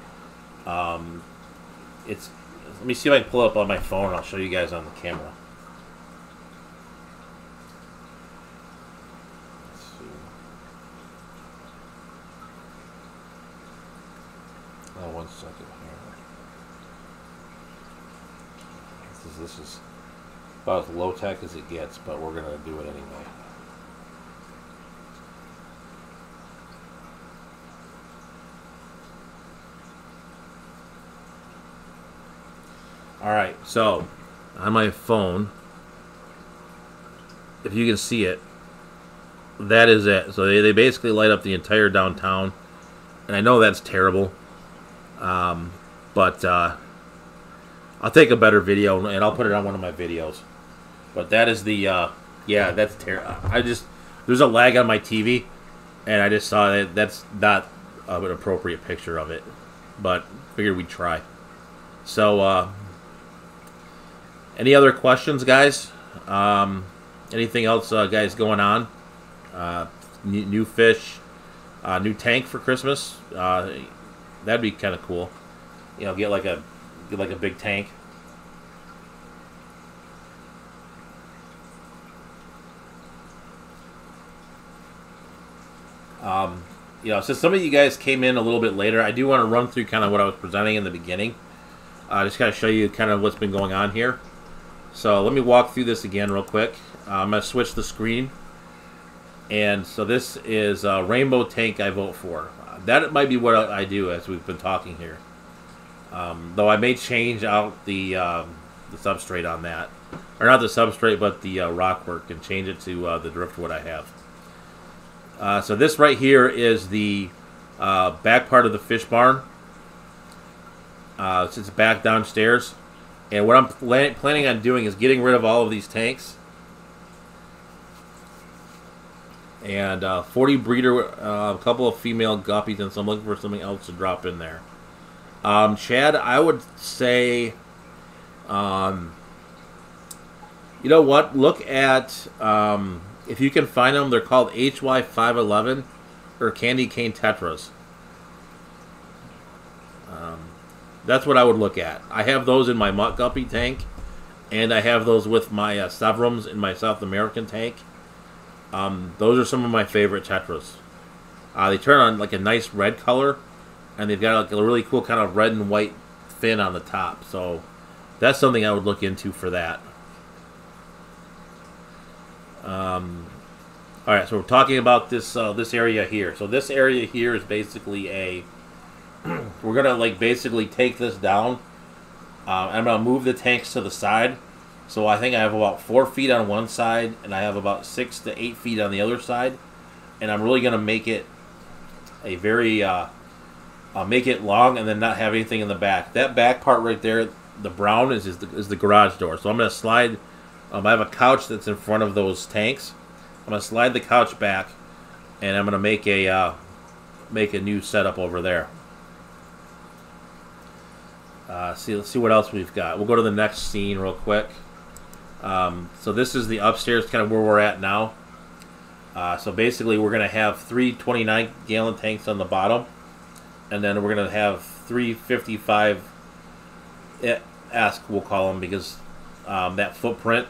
it's. Let me see if I can pull it up on my phone. I'll show you guys on the camera. One second here. This is about as low tech as it gets, but we're gonna do it anyway. All right, so on my phone, if you can see it, that is it. So they basically light up the entire downtown, and I know that's terrible. But I'll take a better video and I'll put it on one of my videos. But that is the yeah, that's terrible. There's a lag on my TV, and I just saw that that's not an appropriate picture of it. But figured we'd try. So any other questions, guys? Anything else, guys, going on? New fish, new tank for Christmas. That'd be kind of cool. You know, get like a big tank. You know, since some of you guys came in a little bit later, I do want to run through kind of what I was presenting in the beginning. Just kind of show you kind of what's been going on here. So let me walk through this again real quick. I'm going to switch the screen. And so this is a rainbow tank I vote for. That might be what I do as we've been talking here. Though I may change out the substrate on that. Or not the substrate, but the rock work, and change it to the driftwood I have. So this right here is the back part of the fish barn. It's back downstairs. And what I'm planning on doing is getting rid of all of these tanks. And 40 breeder, a couple of female guppies, and so I'm looking for something else to drop in there. Chad, I would say, you know what? Look at, if you can find them, they're called HY511 or Candy Cane Tetras. That's what I would look at. I have those in my muck guppy tank, and I have those with my Severums in my South American tank. Those are some of my favorite tetras. They turn on like a nice red color, and they've got like a really cool kind of red and white fin on the top. So that's something I would look into for that. All right, so we're talking about this this area here. So this area here is basically a. We're gonna like basically take this down. I'm gonna move the tanks to the side. So I think I have about 4 feet on one side, and I have about 6 to 8 feet on the other side. And I'm really gonna make it a very make it long, and then not have anything in the back. That back part right there, the brown is the garage door. So I'm gonna slide. I have a couch that's in front of those tanks. I'm gonna slide the couch back, and I'm gonna make a new setup over there. Let's see what else we've got. We'll go to the next scene real quick. So this is the upstairs, kind of where we're at now. So basically, we're gonna have 3 29-gallon tanks on the bottom, and then we're gonna have 3 55-esque, we'll call them, because that footprint.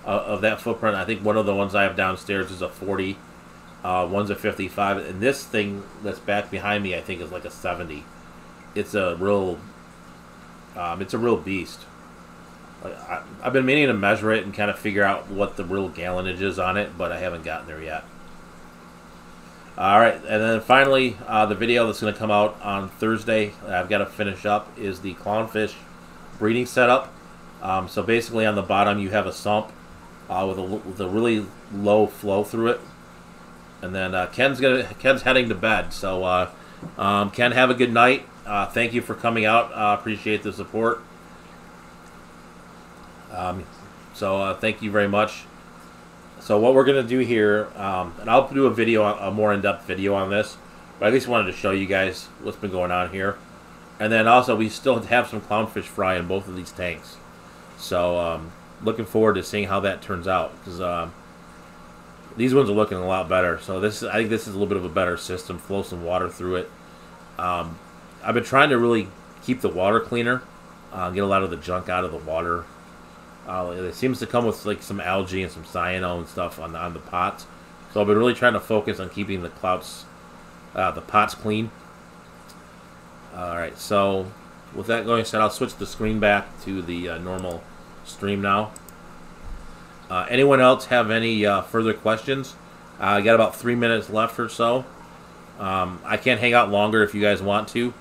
Of that footprint, I think one of the ones I have downstairs is a 40, one's a 55, and this thing that's back behind me, I think, is like a 70. It's a real beast. I've been meaning to measure it and kind of figure out what the real gallonage is on it, but I haven't gotten there yet. All right, and then finally, the video that's going to come out on Thursday, I've got to finish up, is the clownfish breeding setup. So basically, on the bottom, you have a sump. With a really low flow through it, and then Ken's heading to bed. So Ken, have a good night. Thank you for coming out. Appreciate the support. Thank you very much. So what we're gonna do here, and I'll do a more in-depth video on this, but I at least wanted to show you guys what's been going on here, and then also we still have some clownfish fry in both of these tanks. So looking forward to seeing how that turns out, because these ones are looking a lot better. So I think this is a little bit of a better system. Flow some water through it. I've been trying to really keep the water cleaner, get a lot of the junk out of the water. It seems to come with like some algae and some cyano and stuff on the pots. So I've been really trying to focus on keeping the pots clean. All right. So with that going said, I'll switch the screen back to the normal stream now. Anyone else have any further questions? I got about 3 minutes left or so. I can't hang out longer if you guys want to.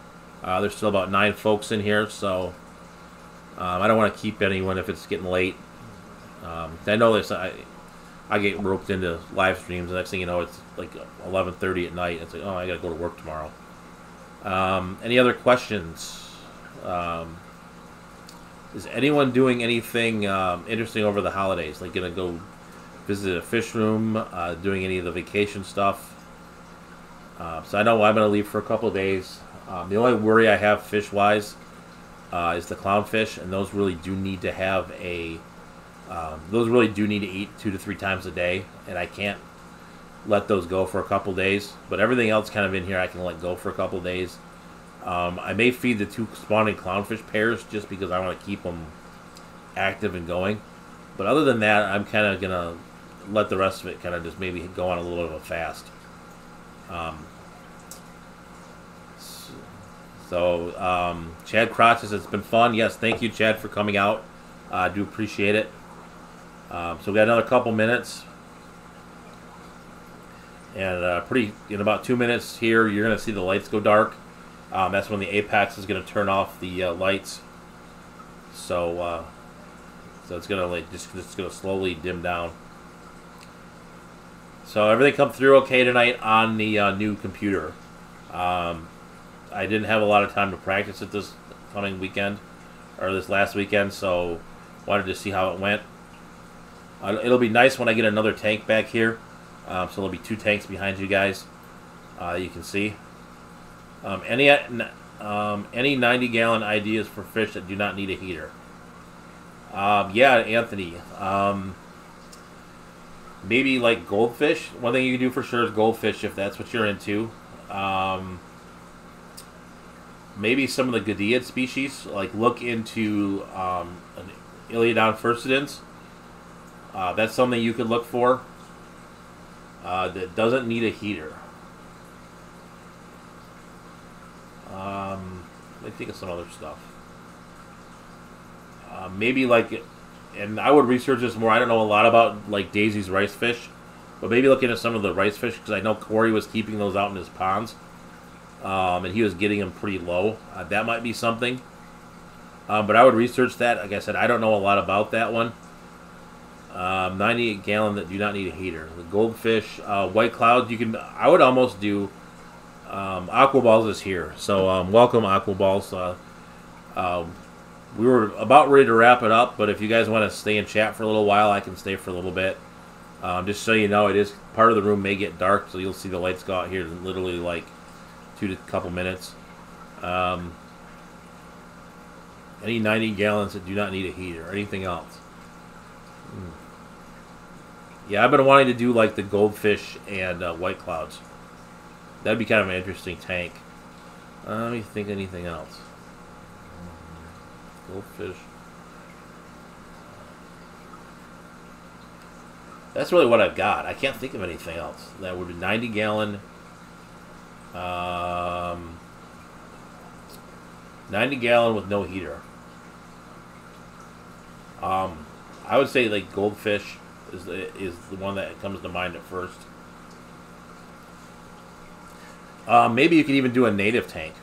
There's still about 9 folks in here, so I don't want to keep anyone if it's getting late. I know this. I get roped into live streams. The next thing you know, it's like 11:30 at night. It's like, oh, I got to go to work tomorrow. Any other questions? Is anyone doing anything interesting over the holidays? Like gonna go visit a fish room, doing any of the vacation stuff? So I know I'm gonna leave for a couple of days. The only worry I have fish-wise is the clownfish, and those really do need to have those really do need to eat 2 to 3 times a day, and I can't let those go for a couple days. But everything else kind of in here I can let go for a couple of days. I may feed the 2 spawning clownfish pairs just because I want to keep them active and going. But other than that, I'm kind of going to let the rest of it kind of just maybe go on a little bit of a fast. Chad Crotch says it's been fun. Yes, thank you, Chad, for coming out. I do appreciate it. So we got another couple minutes. And in about 2 minutes here, you're going to see the lights go dark. That's when the Apex is going to turn off the lights. So it's going to just going to slowly dim down. So everything come through okay tonight on the new computer. I didn't have a lot of time to practice it this coming weekend, or this last weekend, so wanted to see how it went. It'll be nice when I get another tank back here. So there'll be 2 tanks behind you guys. You can see. Any 90-gallon ideas for fish that do not need a heater? Yeah, Anthony. Maybe like goldfish. One thing you can do for sure is goldfish if that's what you're into. maybe some of the Gadiad species. Like look into an Iliodon furcidens. That's something you could look for. That doesn't need a heater. Let me think of some other stuff. Maybe like, and I would research this more. I don't know a lot about like Daisy's rice fish, but maybe look into some of the rice fish because I know Corey was keeping those out in his ponds, and he was getting them pretty low. That might be something. But I would research that. Like I said, I don't know a lot about that one. 98 gallon that do not need a heater. The goldfish, white clouds. You can. I would almost do. Aqua Balls is here, so welcome Aqua Balls. We were about ready to wrap it up, but if you guys want to stay and chat for a little while, I can stay for a little bit. Just so you know, it is part of the room may get dark, so you'll see the lights go out here in literally like 2 to couple minutes. Any 90 gallons that do not need a heater or anything else. Yeah, I've been wanting to do like the goldfish and white clouds. That'd be kind of an interesting tank. Let me think anything else. Goldfish. That's really what I've got. I can't think of anything else. That would be 90 gallon. 90 gallon with no heater. I would say like goldfish is the one that comes to mind at first. Maybe you could even do a native tank.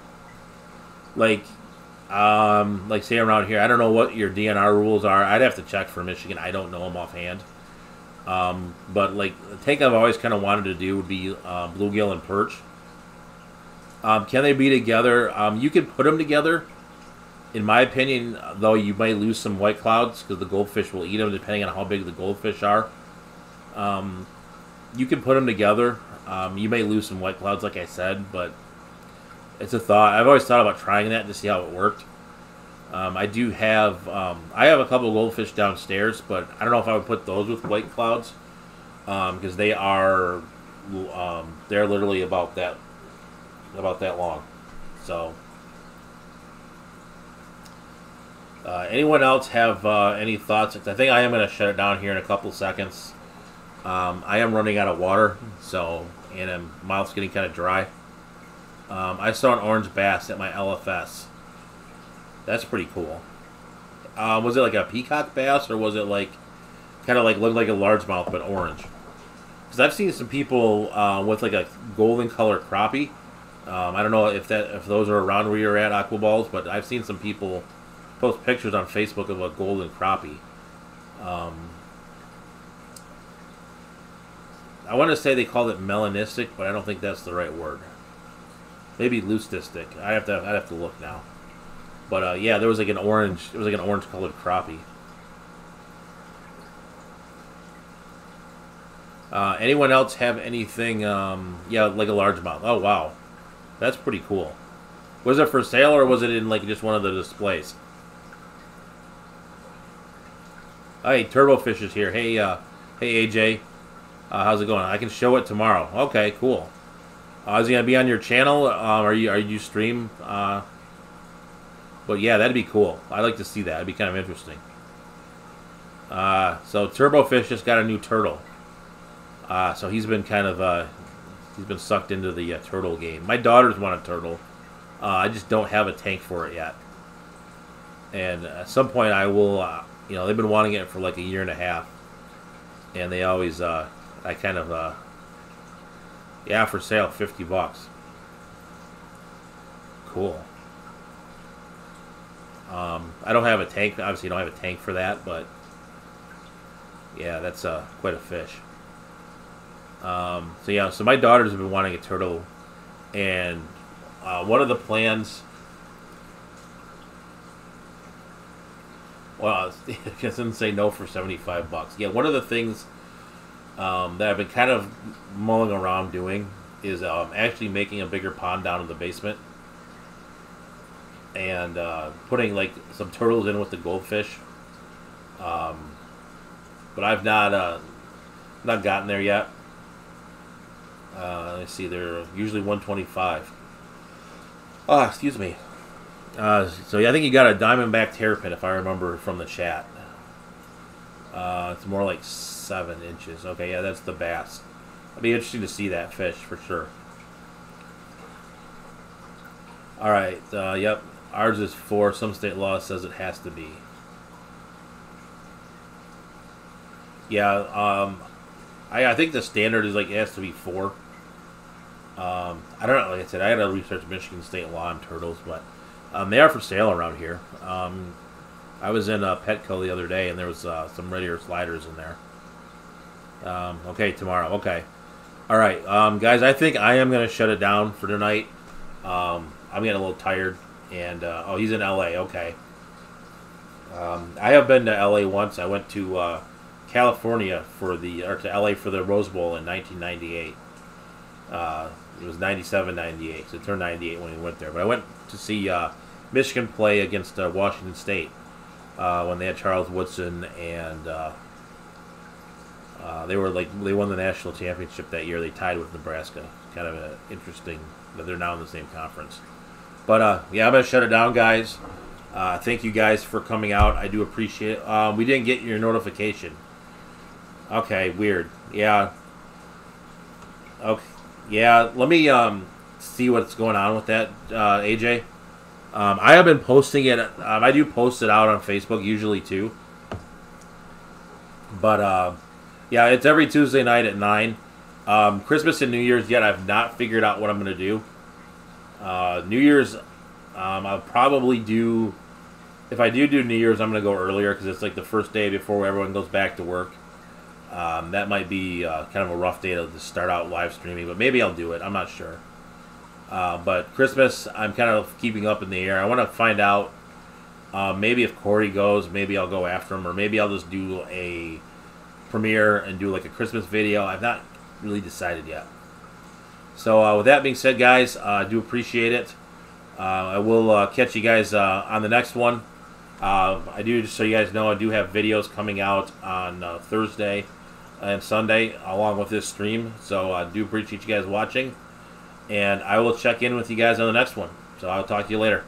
Like say around here. I don't know what your DNR rules are. I'd have to check for Michigan. I don't know them offhand. But like the tank I've always kind of wanted to do would be bluegill and perch. Can they be together? You could put them together. In my opinion, though, you might lose some white clouds because the goldfish will eat them depending on how big the goldfish are. You can put them together. You may lose some white clouds, like I said, but it's a thought. I've always thought about trying that to see how it worked. I do have I have a couple of goldfish downstairs, but I don't know if I would put those with white clouds because they are they're literally about that long. So, anyone else have any thoughts? I think I am going to shut it down here in a couple seconds. I am running out of water, so and my mouth's getting kind of dry. I saw an orange bass at my LFS. That's pretty cool. Was it like a peacock bass, or was it like kind of like looked like a largemouth but orange? Because I've seen some people with like a golden color crappie. I don't know if those are around where you're at, Aqua Balls, but I've seen some people post pictures on Facebook of a golden crappie. I want to say they called it melanistic, but I don't think that's the right word. Maybe leucistic. I'd have to look now. But yeah, there was like an orange. It was like an orange colored crappie. Anyone else have anything? Yeah, like a largemouth. Oh wow, that's pretty cool. Was it for sale or was it in like just one of the displays? Hey, Turbofish is here. Hey, hey AJ, how's it going? I can show it tomorrow. Okay, cool. Is it gonna be on your channel? Are you stream? But yeah, that'd be cool. I'd like to see that. It'd be kind of interesting. So Turbofish just got a new turtle. So he's been kind of he's been sucked into the turtle game. My daughters want a turtle. I just don't have a tank for it yet. And at some point I will. You know, they've been wanting it for like a year and a half, and they always I kind of yeah, for sale, $50. Cool. I don't have a tank. Obviously, don't have a tank for that, but yeah, that's quite a fish. So yeah, so my daughters have been wanting a turtle, and one of the plans. Well, I didn't say no for $75. Yeah, one of the things that I've been kind of mulling around doing is actually making a bigger pond down in the basement. And putting like some turtles in with the goldfish, but I've not gotten there yet. Let's see, they're usually $125. Excuse me. So yeah, I think you got a diamondback terrapin, if I remember from the chat. It's more like 7 inches. Okay, yeah, that's the bass. It'd be interesting to see that fish for sure. All right, yep, ours is 4. Some state law says it has to be. Yeah, I think the standard is like it has to be 4. I don't know. Like I said, I had to research Michigan state law on turtles, but they are for sale around here. I was in Petco the other day, and there was some regular sliders in there. Okay, tomorrow. Okay. All right, guys, I think I am going to shut it down for tonight. I'm getting a little tired, and oh, he's in L.A. Okay. I have been to L.A. once. I went to California to L.A. for the Rose Bowl in 1998. It was 97, 98, so it turned 98 when we went there. But I went to see Michigan play against Washington State when they had Charles Woodson, and they won the national championship that year. They tied with Nebraska. Kind of interesting that they're now in the same conference. But yeah, I'm gonna shut it down, guys. Thank you guys for coming out. I do appreciate it. We didn't get your notification. Okay, weird. Yeah. Okay. Yeah, let me see what's going on with that, AJ. I have been posting it. I do post it out on Facebook usually too. But yeah, it's every Tuesday night at 9. Christmas and New Year's yet I've not figured out what I'm going to do. New Year's, I'll probably do. If I do New Year's, I'm going to go earlier because it's like the first day before everyone goes back to work. That might be kind of a rough day to start out live streaming, but maybe I'll do it. I'm not sure. But Christmas, I'm kind of keeping up in the air. I want to find out maybe if Corey goes, maybe I'll go after him, or maybe I'll just do a premiere and do like a Christmas video. I've not really decided yet. So with that being said, guys, I do appreciate it. I will catch you guys on the next one. I do, just so you guys know, I do have videos coming out on Thursday and Sunday along with this stream. So I do appreciate you guys watching, and I will check in with you guys on the next one. So I'll talk to you later.